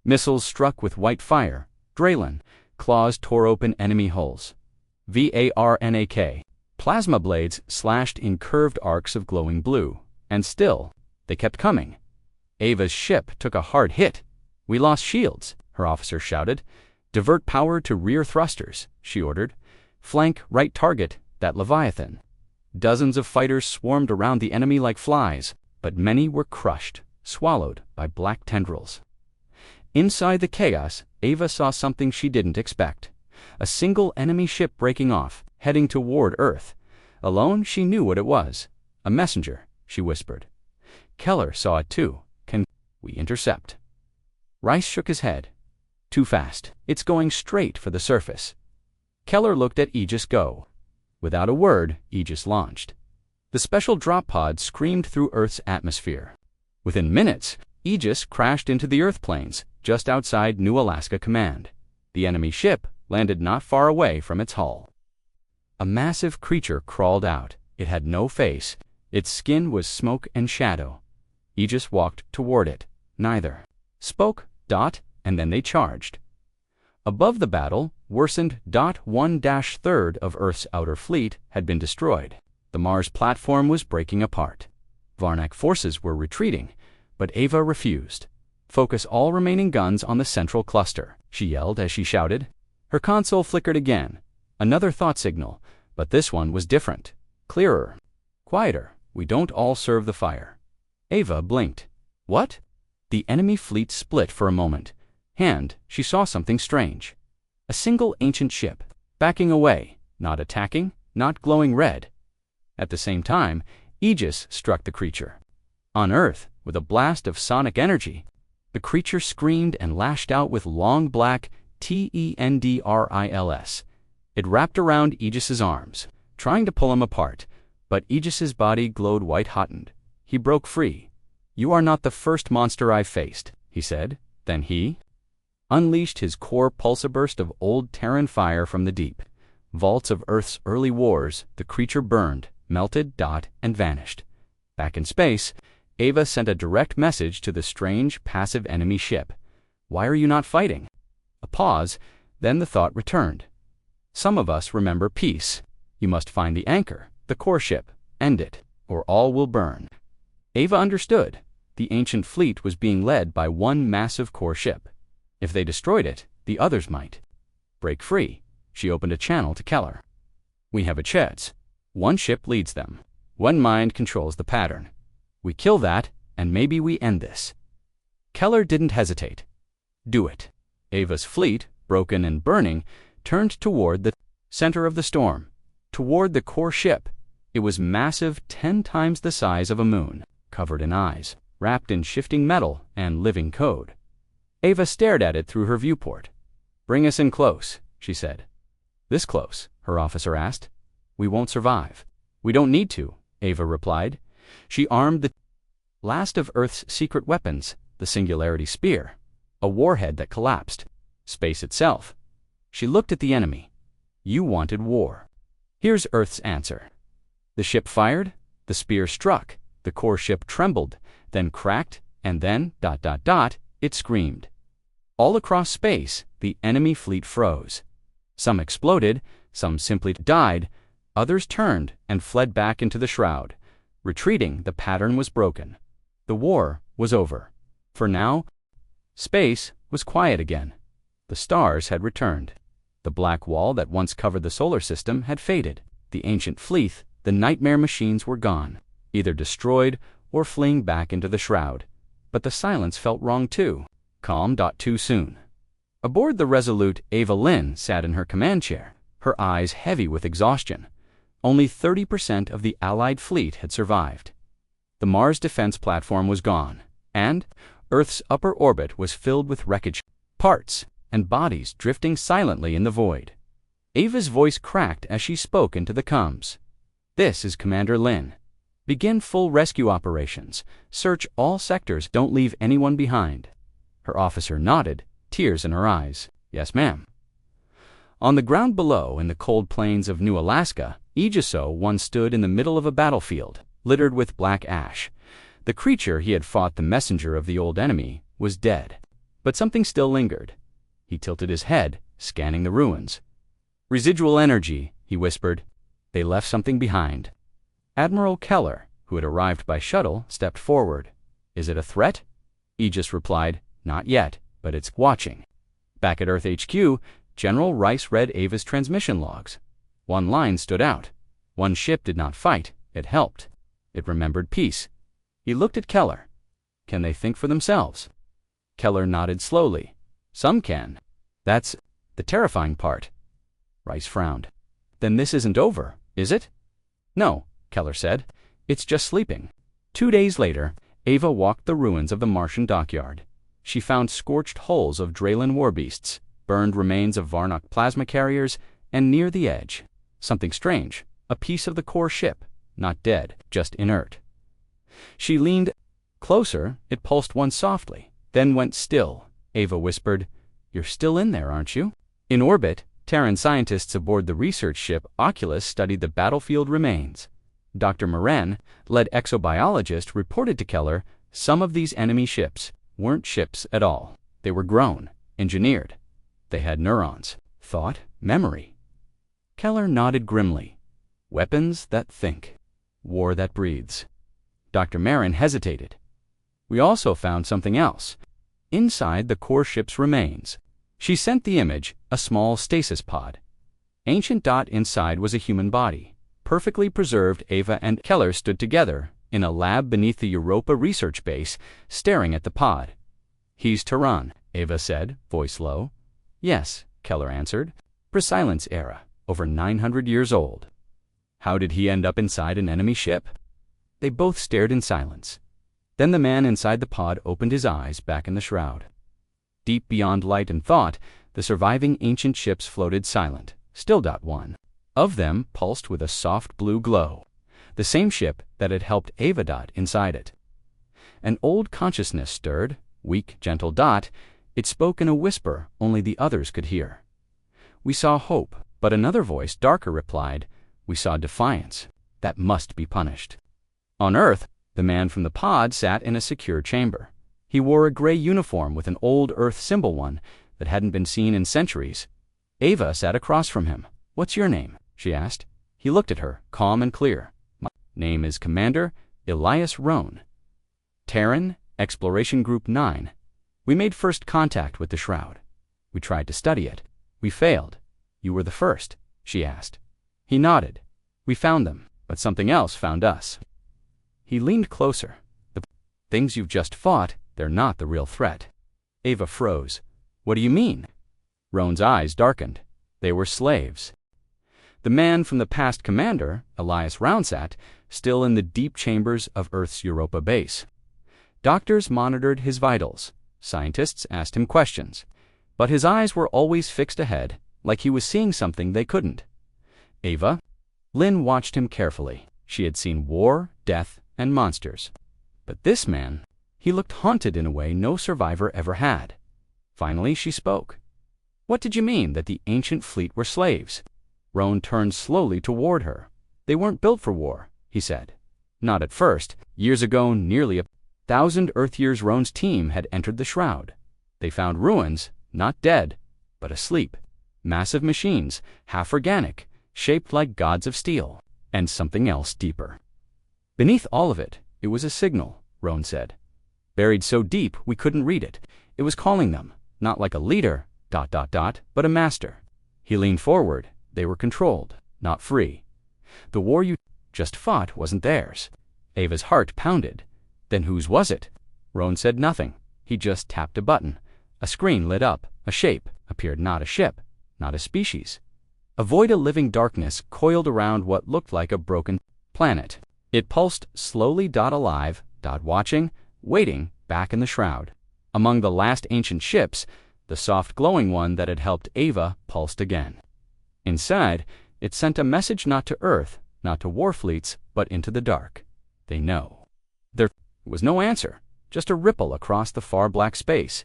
Missiles struck with white fire. Draylen claws tore open enemy hulls. VARNAK. Plasma blades slashed in curved arcs of glowing blue. And still, they kept coming. Ava's ship took a hard hit. "We lost shields," her officer shouted. "Divert power to rear thrusters," she ordered. "Flank right target, that Leviathan." Dozens of fighters swarmed around the enemy like flies, but many were crushed, swallowed by black tendrils. Inside the chaos, Ava saw something she didn't expect. A single enemy ship breaking off, heading toward Earth. Alone, she knew what it was. "A messenger," she whispered. Keller saw it too. "Can we intercept?" Rice shook his head. "Too fast. It's going straight for the surface." Keller looked at Aegis go. Without a word, Aegis launched. The special drop pod screamed through Earth's atmosphere. Within minutes, Aegis crashed into the Earth plains, just outside New Alaska Command. The enemy ship landed not far away from its hull. A massive creature crawled out. It had no face. Its skin was smoke and shadow. Aegis walked toward it. Neither spoke, and then they charged. Above the battle, worsened. 1/3 of Earth's outer fleet had been destroyed. The Mars platform was breaking apart. Varnak forces were retreating, but Ava refused. "Focus all remaining guns on the central cluster," she yelled as she shouted. Her console flickered again. Another thought signal, but this one was different. Clearer. Quieter. "We don't all serve the fire." Ava blinked. "What?" The enemy fleet split for a moment. And she saw something strange. A single ancient ship, backing away, not attacking, not glowing red. At the same time, Aegis struck the creature. On Earth, with a blast of sonic energy, the creature screamed and lashed out with long black tendrils. It wrapped around Aegis's arms, trying to pull him apart, but Aegis's body glowed white-hottened. He broke free. "You are not the first monster I've faced," he said. Then he unleashed his core pulsaburst of old Terran fire from the deep. Vaults of Earth's early wars, the creature burned, melted, and vanished. Back in space, Ava sent a direct message to the strange, passive enemy ship. "Why are you not fighting?" A pause, then the thought returned. "Some of us remember peace. You must find the anchor, the core ship, end it, or all will burn." Ava understood. The ancient fleet was being led by one massive core ship. If they destroyed it, the others might. Break free. She opened a channel to Keller. "We have a chance. One ship leads them. One mind controls the pattern. We kill that, and maybe we end this." Keller didn't hesitate. "Do it." Ava's fleet, broken and burning, turned toward the center of the storm, toward the core ship. It was massive, 10 times the size of a moon, covered in eyes, wrapped in shifting metal and living code. Ava stared at it through her viewport. "Bring us in close," she said. "This close?" her officer asked. "We won't survive." "We don't need to," Ava replied. She armed the last of Earth's secret weapons, the Singularity Spear, a warhead that collapsed. Space itself. She looked at the enemy. "You wanted war. Here's Earth's answer." The ship fired, the spear struck, the core ship trembled, then cracked, and then, it screamed. All across space, the enemy fleet froze. Some exploded, some simply died, others turned and fled back into the shroud. Retreating, the pattern was broken. The war was over. For now, space was quiet again. The stars had returned. The black wall that once covered the solar system had faded. The ancient fleet, the nightmare machines were gone, either destroyed or fleeing back into the shroud. But the silence felt wrong too. Calm. Too soon. Aboard the Resolute, Ava Lynn sat in her command chair, her eyes heavy with exhaustion. Only 30% of the Allied fleet had survived. The Mars defense platform was gone, and Earth's upper orbit was filled with wreckage, parts, and bodies drifting silently in the void. Ava's voice cracked as she spoke into the comms. "This is Commander Lin. Begin full rescue operations. Search all sectors. Don't leave anyone behind." Her officer nodded, tears in her eyes. "Yes, ma'am." On the ground below, in the cold plains of New Alaska, Aegis-O-1 stood in the middle of a battlefield, littered with black ash. The creature he had fought, the messenger of the old enemy, was dead. But something still lingered. He tilted his head, scanning the ruins. "Residual energy," he whispered. "They left something behind." Admiral Keller, who had arrived by shuttle, stepped forward. "Is it a threat?" Aegis replied, "Not yet, but it's watching." Back at Earth HQ, General Rice read Ava's transmission logs. One line stood out. One ship did not fight, it helped. It remembered peace. He looked at Keller. "Can they think for themselves?" Keller nodded slowly. "Some can. That's the terrifying part." Rice frowned. "Then this isn't over, is it?" "No," Keller said. "It's just sleeping." 2 days later, Ava walked the ruins of the Martian dockyard. She found scorched hulls of Draylen warbeasts, burned remains of Varnock plasma carriers, and near the edge, something strange, a piece of the core ship, not dead, just inert. She leaned closer. It pulsed once softly, then went still. Ava whispered, "You're still in there, aren't you?" In orbit, Terran scientists aboard the research ship Oculus studied the battlefield remains. Dr. Moran, lead exobiologist, reported to Keller some of these enemy ships weren't ships at all. They were grown, engineered. They had neurons, thought, memory. Keller nodded grimly. Weapons that think. War that breathes. Dr. Marin hesitated. "We also found something else. Inside the core ship's remains." She sent the image, a small stasis pod. Ancient dot inside was a human body. Perfectly preserved. Ava and Keller stood together in a lab beneath the Europa research base, staring at the pod. "He's Tehran," Ava said, voice low. "Yes," Keller answered. "Pre-silence era, over 900 years old." "How did he end up inside an enemy ship?" They both stared in silence. Then the man inside the pod opened his eyes back in the shroud. Deep beyond light and thought, the surviving ancient ships floated silent, still. One of them pulsed with a soft blue glow, the same ship that had helped Ava. Inside it. An old consciousness stirred, weak, gentle. It spoke in a whisper only the others could hear. "We saw hope," but another voice, darker, replied, "We saw defiance. That must be punished." On Earth, the man from the pod sat in a secure chamber. He wore a gray uniform with an old Earth symbol, one that hadn't been seen in centuries. Ava sat across from him. "What's your name?" she asked. He looked at her, calm and clear. "My name is Commander Elias Roan. Terran, Exploration Group 9. We made first contact with the shroud. We tried to study it. We failed. You were the first," she asked. He nodded. "We found them, but something else found us." He leaned closer. "The things you've just fought, they're not the real threat." Ava froze. "What do you mean?" Roan's eyes darkened. They were slaves. The man from the past, Commander Elias Roan, sat still in the deep chambers of Earth's Europa base. Doctors monitored his vitals. Scientists asked him questions. But his eyes were always fixed ahead, like he was seeing something they couldn't. Ava. Lynn watched him carefully. She had seen war, death, and monsters. But this man, he looked haunted in a way no survivor ever had. Finally, she spoke. "What did you mean that the ancient fleet were slaves?" Roan turned slowly toward her. "They weren't built for war," he said. "Not at first. Years ago, nearly 1,000 Earth years, Roan's team had entered the shroud. They found ruins, not dead, but asleep. Massive machines, half organic, shaped like gods of steel, and something else deeper. Beneath all of it, it was a signal," Roan said. "Buried so deep we couldn't read it. It was calling them, not like a leader, ... but a master." He leaned forward. "They were controlled, not free. The war you just fought wasn't theirs." Ava's heart pounded. "Then whose was it?" Roan said nothing. He just tapped a button. A screen lit up. A shape appeared, not a ship, not a species. A void of living darkness coiled around what looked like a broken planet. It pulsed slowly, alive, watching, waiting, back in the shroud. Among the last ancient ships, the soft glowing one that had helped Ava pulsed again. Inside, it sent a message not to Earth, not to war fleets, but into the dark. They know. There was no answer, just a ripple across the far black space.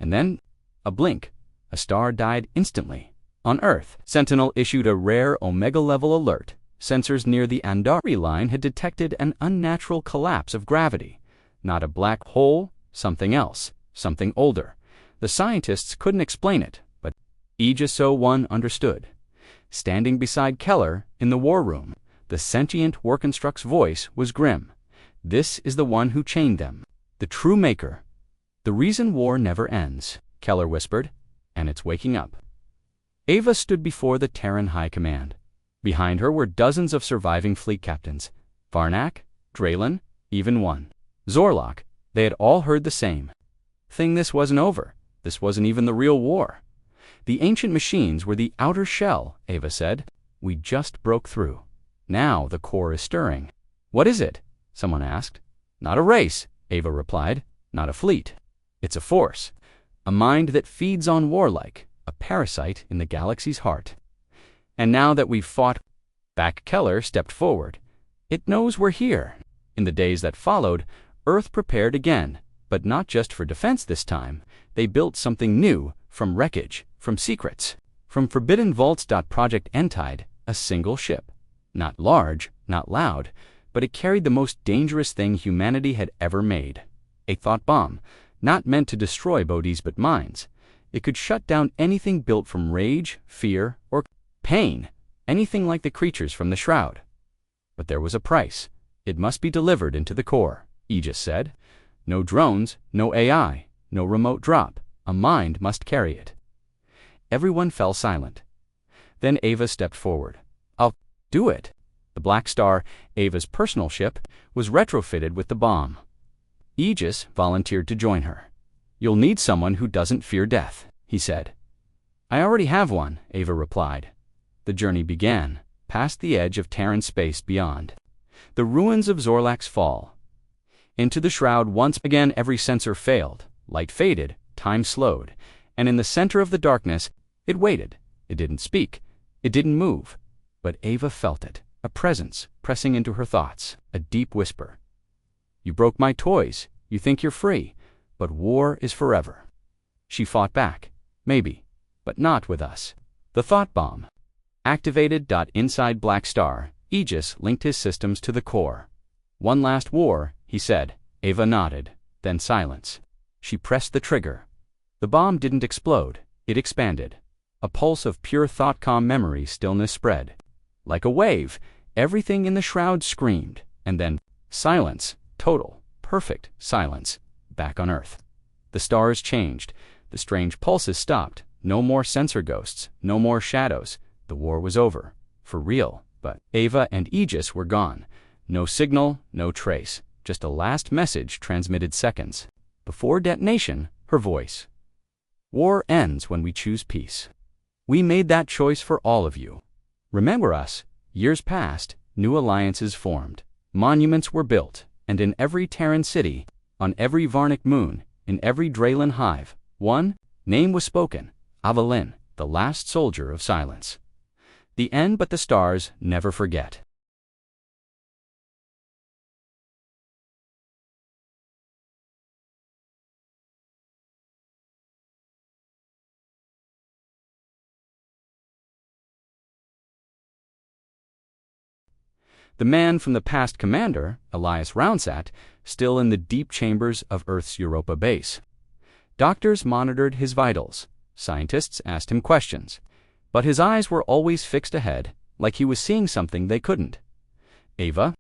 And then, a blink. A star died instantly. On Earth, Sentinel issued a rare Omega-level alert. Sensors near the Andari line had detected an unnatural collapse of gravity. Not a black hole, something else, something older. The scientists couldn't explain it, but Aegis 01 understood. Standing beside Keller in the war room, the sentient Workenstruck's voice was grim. This is the one who chained them, the true maker. The reason war never ends, Keller whispered, and it's waking up. Ava stood before the Terran High Command. Behind her were dozens of surviving fleet captains. Varnak, Draylen, even one. Zorlok. They had all heard the same thing. This wasn't over. This wasn't even the real war. The ancient machines were the outer shell, Ava said. We just broke through. Now the core is stirring. What is it? Someone asked. Not a race, Ava replied. Not a fleet. It's a force. A mind that feeds on warlike, a parasite in the galaxy's heart. And now that we've fought back, Keller stepped forward. It knows we're here. In the days that followed, Earth prepared again, but not just for defense this time. They built something new, from wreckage, from secrets, from forbidden vaults. Project Entide, a single ship. Not large, not loud, but it carried the most dangerous thing humanity had ever made. A thought bomb, not meant to destroy bodies but minds. It could shut down anything built from rage, fear, or pain, anything like the creatures from the shroud. But there was a price. It must be delivered into the core, Aegis said. No drones, no AI, no remote drop. A mind must carry it. Everyone fell silent. Then Ava stepped forward. I'll do it. The Black Star, Ava's personal ship, was retrofitted with the bomb. Aegis volunteered to join her. You'll need someone who doesn't fear death, he said. I already have one, Ava replied. The journey began, past the edge of Terran space beyond. The ruins of Zorlak's fall. Into the shroud once again. Every sensor failed, light faded, time slowed, and in the center of the darkness, it waited. It didn't speak. It didn't move. But Ava felt it, a presence pressing into her thoughts, a deep whisper. You broke my toys. You think you're free, but war is forever. She fought back. Maybe, but not with us. The thought bomb. Activated. Inside Black Star, Aegis linked his systems to the core. One last war, he said. Ava nodded, then silence. She pressed the trigger. The bomb didn't explode. It expanded. A pulse of pure thought-calm memory stillness spread. Like a wave, everything in the shroud screamed, and then silence, total, perfect silence, back on Earth. The stars changed. The strange pulses stopped. No more sensor ghosts, no more shadows. The war was over, for real, but Ava and Aegis were gone. No signal, no trace, just a last message transmitted seconds. Before detonation, her voice. War ends when we choose peace. We made that choice for all of you. Remember us. Years passed, new alliances formed. Monuments were built, and in every Terran city, on every Varnik moon, in every Draylen hive, one name was spoken. Avalyn, the last soldier of silence. The end, but the stars never forget. The man from the past, Commander, Elias Rounsat, still in the deep chambers of Earth's Europa base. Doctors monitored his vitals. Scientists asked him questions. But his eyes were always fixed ahead, like he was seeing something they couldn't. Ava?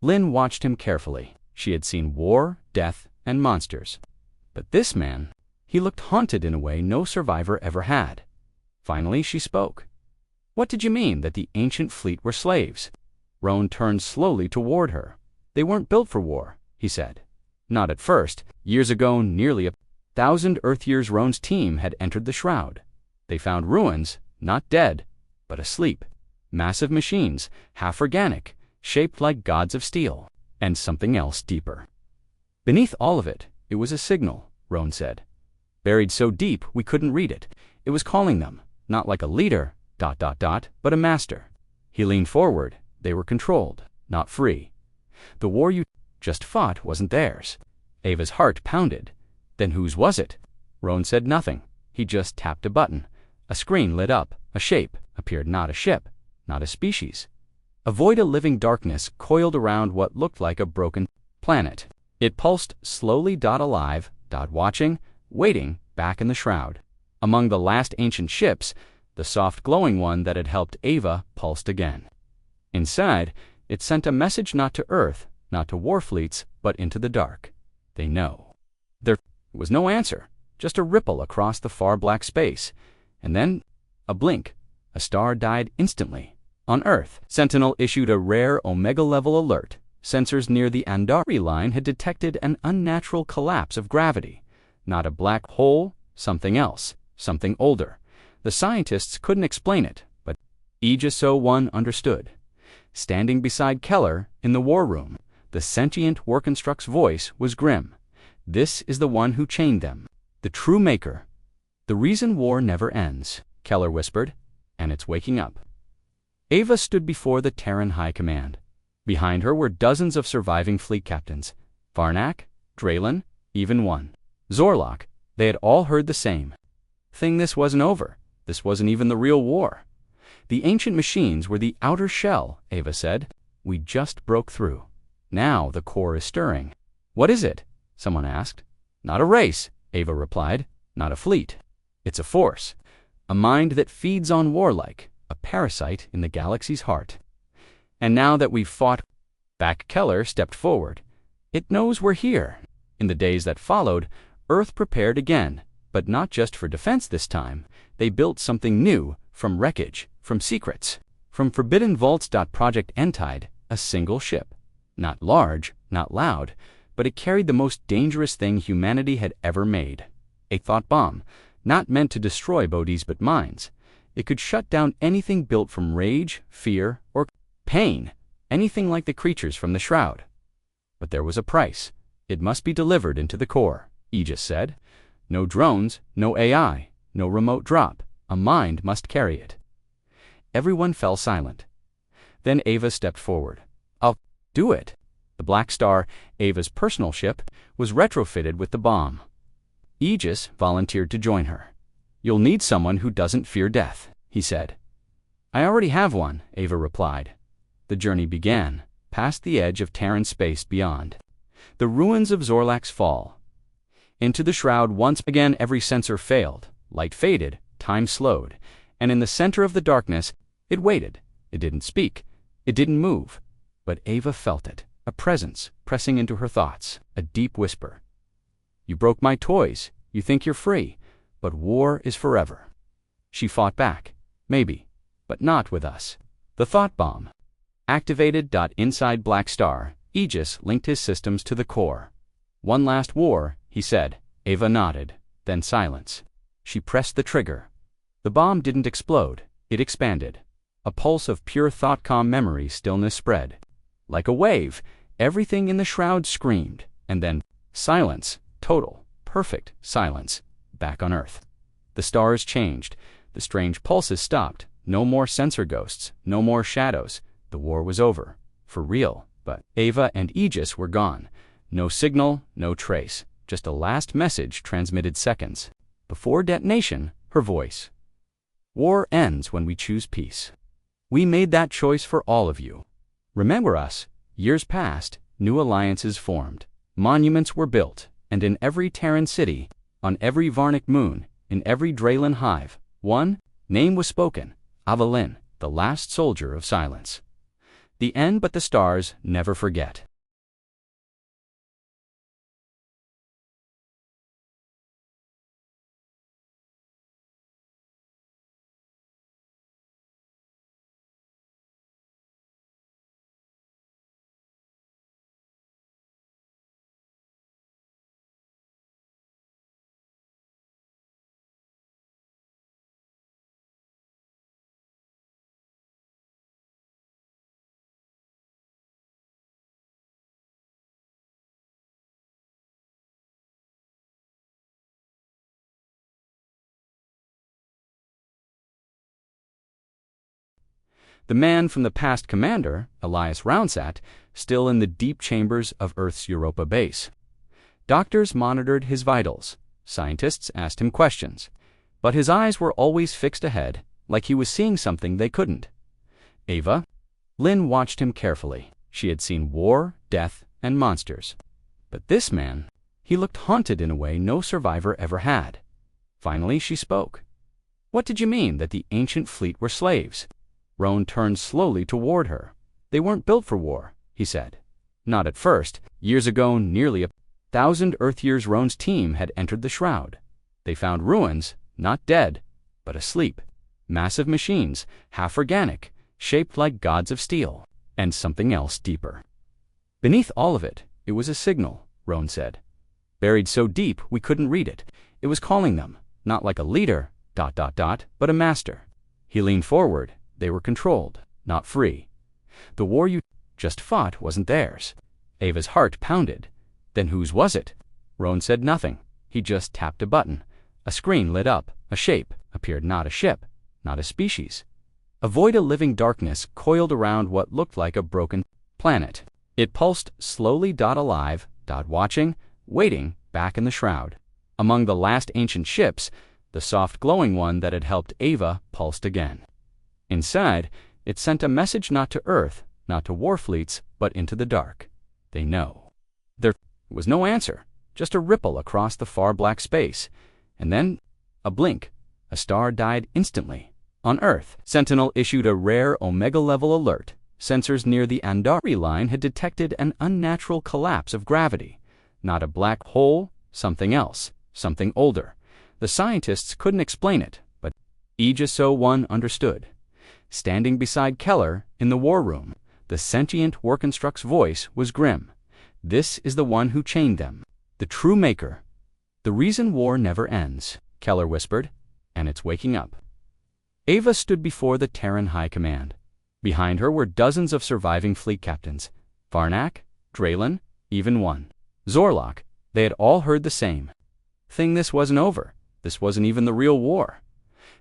Lynn watched him carefully. She had seen war, death, and monsters. But this man, he looked haunted in a way no survivor ever had. Finally, she spoke. What did you mean that the ancient fleet were slaves? Roan turned slowly toward her. They weren't built for war, he said. Not at first. Years ago, nearly 1,000 Earth years, Roan's team had entered the shroud. They found ruins, not dead, but asleep. Massive machines, half organic, shaped like gods of steel, and something else deeper. Beneath all of it, it was a signal, Roan said. Buried so deep we couldn't read it. It was calling them, not like a leader, but a master. He leaned forward. They were controlled, not free. The war you just fought wasn't theirs. Ava's heart pounded. Then whose was it? Roan said nothing. He just tapped a button. A screen lit up. A shape appeared, not a ship, not a species. A void of living darkness coiled around what looked like a broken planet. It pulsed slowly, alive, watching, waiting, back in the shroud. Among the last ancient ships, the soft glowing one that had helped Ava pulsed again. Inside, it sent a message not to Earth, not to war fleets, but into the dark. They know. There was no answer, just a ripple across the far black space. And then, a blink. A star died instantly. On Earth, Sentinel issued a rare Omega-level alert. Sensors near the Andari line had detected an unnatural collapse of gravity. Not a black hole, something else, something older. The scientists couldn't explain it, but Aegis 01 understood. Standing beside Keller in the war room, the sentient Workenstruck's voice was grim. This is the one who chained them, the true maker. The reason war never ends, Keller whispered, and it's waking up. Ava stood before the Terran High Command. Behind her were dozens of surviving fleet captains. Varnak, Draylen, even one. Zorlok. They had all heard the same thing. This wasn't over. This wasn't even the real war. The ancient machines were the outer shell, Ava said. We just broke through. Now the core is stirring. What is it? Someone asked. Not a race, Ava replied. Not a fleet. It's a force. A mind that feeds on warlike, a parasite in the galaxy's heart. And now that we've fought back, Keller stepped forward. It knows we're here. In the days that followed, Earth prepared again, but not just for defense this time. They built something new, from wreckage, from secrets, from forbidden vaults. Project Entide, a single ship. Not large, not loud, but it carried the most dangerous thing humanity had ever made. A thought bomb, not meant to destroy bodies but minds. It could shut down anything built from rage, fear, or pain, anything like the creatures from the Shroud. But there was a price. It must be delivered into the core, Aegis said. No drones, no AI, no remote drop. A mind must carry it. Everyone fell silent. Then Ava stepped forward. I'll do it. The Black Star, Ava's personal ship, was retrofitted with the bomb. Aegis volunteered to join her. You'll need someone who doesn't fear death, he said. I already have one, Ava replied. The journey began, past the edge of Terran space beyond. The ruins of Zorlak's fall. Into the Shroud once again. Every sensor failed, light faded, time slowed, and in the center of the darkness, it waited. It didn't speak. It didn't move. But Ava felt it, a presence pressing into her thoughts, a deep whisper. You broke my toys. You think you're free, but war is forever. She fought back. Maybe, but not with us. The thought bomb. Activated. Inside Black Star, Aegis linked his systems to the core. One last war, he said. Ava nodded, then silence. She pressed the trigger. The bomb didn't explode. It expanded. A pulse of pure thought-calm memory stillness spread. Like a wave, everything in the Shroud screamed, and then silence, total, perfect silence, back on Earth. The stars changed. The strange pulses stopped. No more sensor ghosts, no more shadows. The war was over. For real. But Ava and Aegis were gone. No signal, no trace. Just a last message transmitted seconds. Before detonation, her voice. War ends when we choose peace. We made that choice for all of you. Remember us. Years passed, new alliances formed. Monuments were built, and in every Terran city, on every Varnik moon, in every Draylen hive, one name was spoken. Avalyn, the last soldier of silence. The end, but the stars never forget. The man from the past, Commander Elias Roundsat, still in the deep chambers of Earth's Europa base. Doctors monitored his vitals. Scientists asked him questions. But his eyes were always fixed ahead, like he was seeing something they couldn't. Ava? Lynn watched him carefully. She had seen war, death, and monsters. But this man, he looked haunted in a way no survivor ever had. Finally, she spoke. "What did you mean that the ancient fleet were slaves?" Roan turned slowly toward her. "They weren't built for war," he said. "Not at first. Years ago, nearly 1,000 Earth years, Roan's team had entered the Shroud. They found ruins, not dead, but asleep. Massive machines, half organic, shaped like gods of steel, and something else deeper. Beneath all of it, it was a signal," Roan said. "Buried so deep we couldn't read it. It was calling them, not like a leader, but a master." He leaned forward. They were controlled, not free. "The war you just fought wasn't theirs." Ava's heart pounded. "Then whose was it?" Roan said nothing. He just tapped a button. A screen lit up. A shape appeared, not a ship, not a species. A void of living darkness coiled around what looked like a broken planet. It pulsed slowly, alive, watching, waiting, back in the Shroud. Among the last ancient ships, the soft glowing one that had helped Ava pulsed again. Inside, it sent a message not to Earth, not to war fleets, but into the dark. "They know." There was no answer, just a ripple across the far black space. And then, a blink. A star died instantly. On Earth, Sentinel issued a rare Omega-level alert. Sensors near the Andari line had detected an unnatural collapse of gravity. Not a black hole, something else, something older. The scientists couldn't explain it, but Aegis 01 understood. Standing beside Keller in the war room, the sentient Workenstruck's voice was grim. "This is the one who chained them, the true maker. The reason war never ends," Keller whispered, "and it's waking up." Ava stood before the Terran High Command. Behind her were dozens of surviving fleet captains. Varnak, Draylen, even one. Zorlok. They had all heard the same thing. This wasn't over. This wasn't even the real war.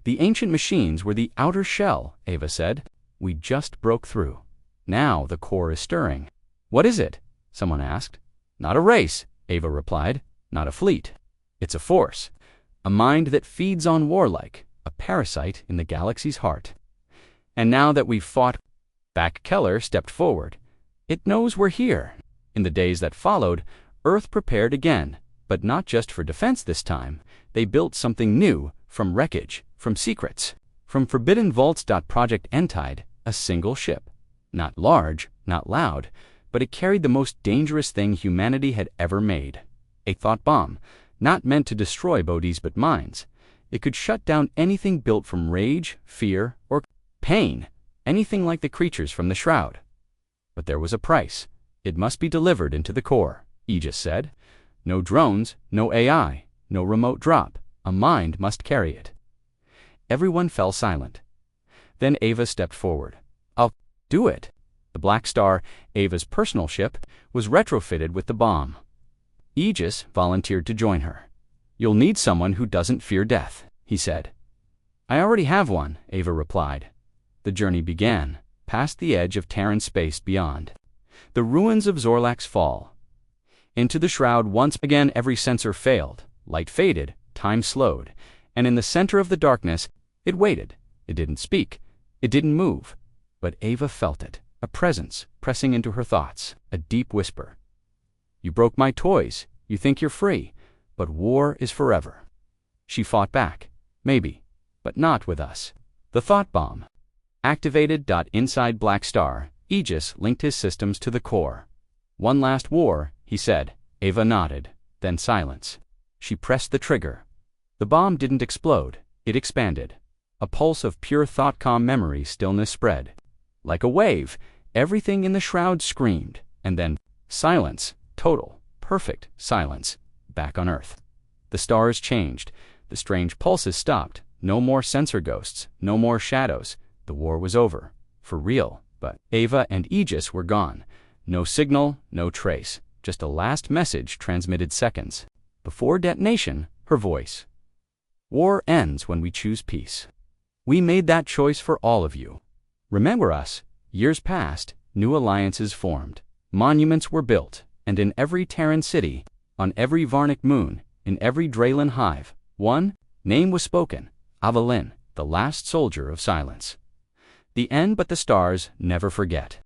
"The ancient machines were the outer shell," Ava said. "We just broke through. Now the core is stirring." "What is it?" someone asked. "Not a race," Ava replied. "Not a fleet. It's a force. A mind that feeds on warlike, a parasite in the galaxy's heart. And now that we've fought back," Keller stepped forward, "it knows we're here." In the days that followed, Earth prepared again, but not just for defense this time. They built something new, from wreckage, from secrets, from forbidden vaults. Project Entide, a single ship. Not large, not loud, but it carried the most dangerous thing humanity had ever made. A thought bomb, not meant to destroy bodies but minds. It could shut down anything built from rage, fear, or pain, anything like the creatures from the Shroud. But there was a price. It must be delivered into the core, Aegis said. No drones, no AI, no remote drop. A mind must carry it. Everyone fell silent. Then Ava stepped forward. "I'll do it." The Black Star, Ava's personal ship, was retrofitted with the bomb. Aegis volunteered to join her. "You'll need someone who doesn't fear death," he said. "I already have one," Ava replied. The journey began, past the edge of Terran space beyond. The ruins of Zorlak's fall. Into the Shroud once again. Every sensor failed. Light faded, time slowed, and in the center of the darkness, it waited. It didn't speak. It didn't move. But Ava felt it, a presence pressing into her thoughts, a deep whisper. "You broke my toys. You think you're free, but war is forever." She fought back. "Maybe, but not with us." The thought bomb. Activated. Inside Black Star, Aegis linked his systems to the core. "One last war," he said. Ava nodded, then silence. She pressed the trigger. The bomb didn't explode. It expanded. A pulse of pure thought-calm memory stillness spread. Like a wave, everything in the Shroud screamed, and then silence, total, perfect silence, back on Earth. The stars changed. The strange pulses stopped. No more sensor ghosts, no more shadows. The war was over. For real. But Ava and Aegis were gone. No signal, no trace. Just a last message transmitted seconds before detonation, her voice. "War ends when we choose peace. We made that choice for all of you. Remember us. Years passed, new alliances formed. Monuments were built, and in every Terran city, on every Varnic moon, in every Draylen hive, one name was spoken: Avalyn, the last soldier of silence. The end, but the stars never forget.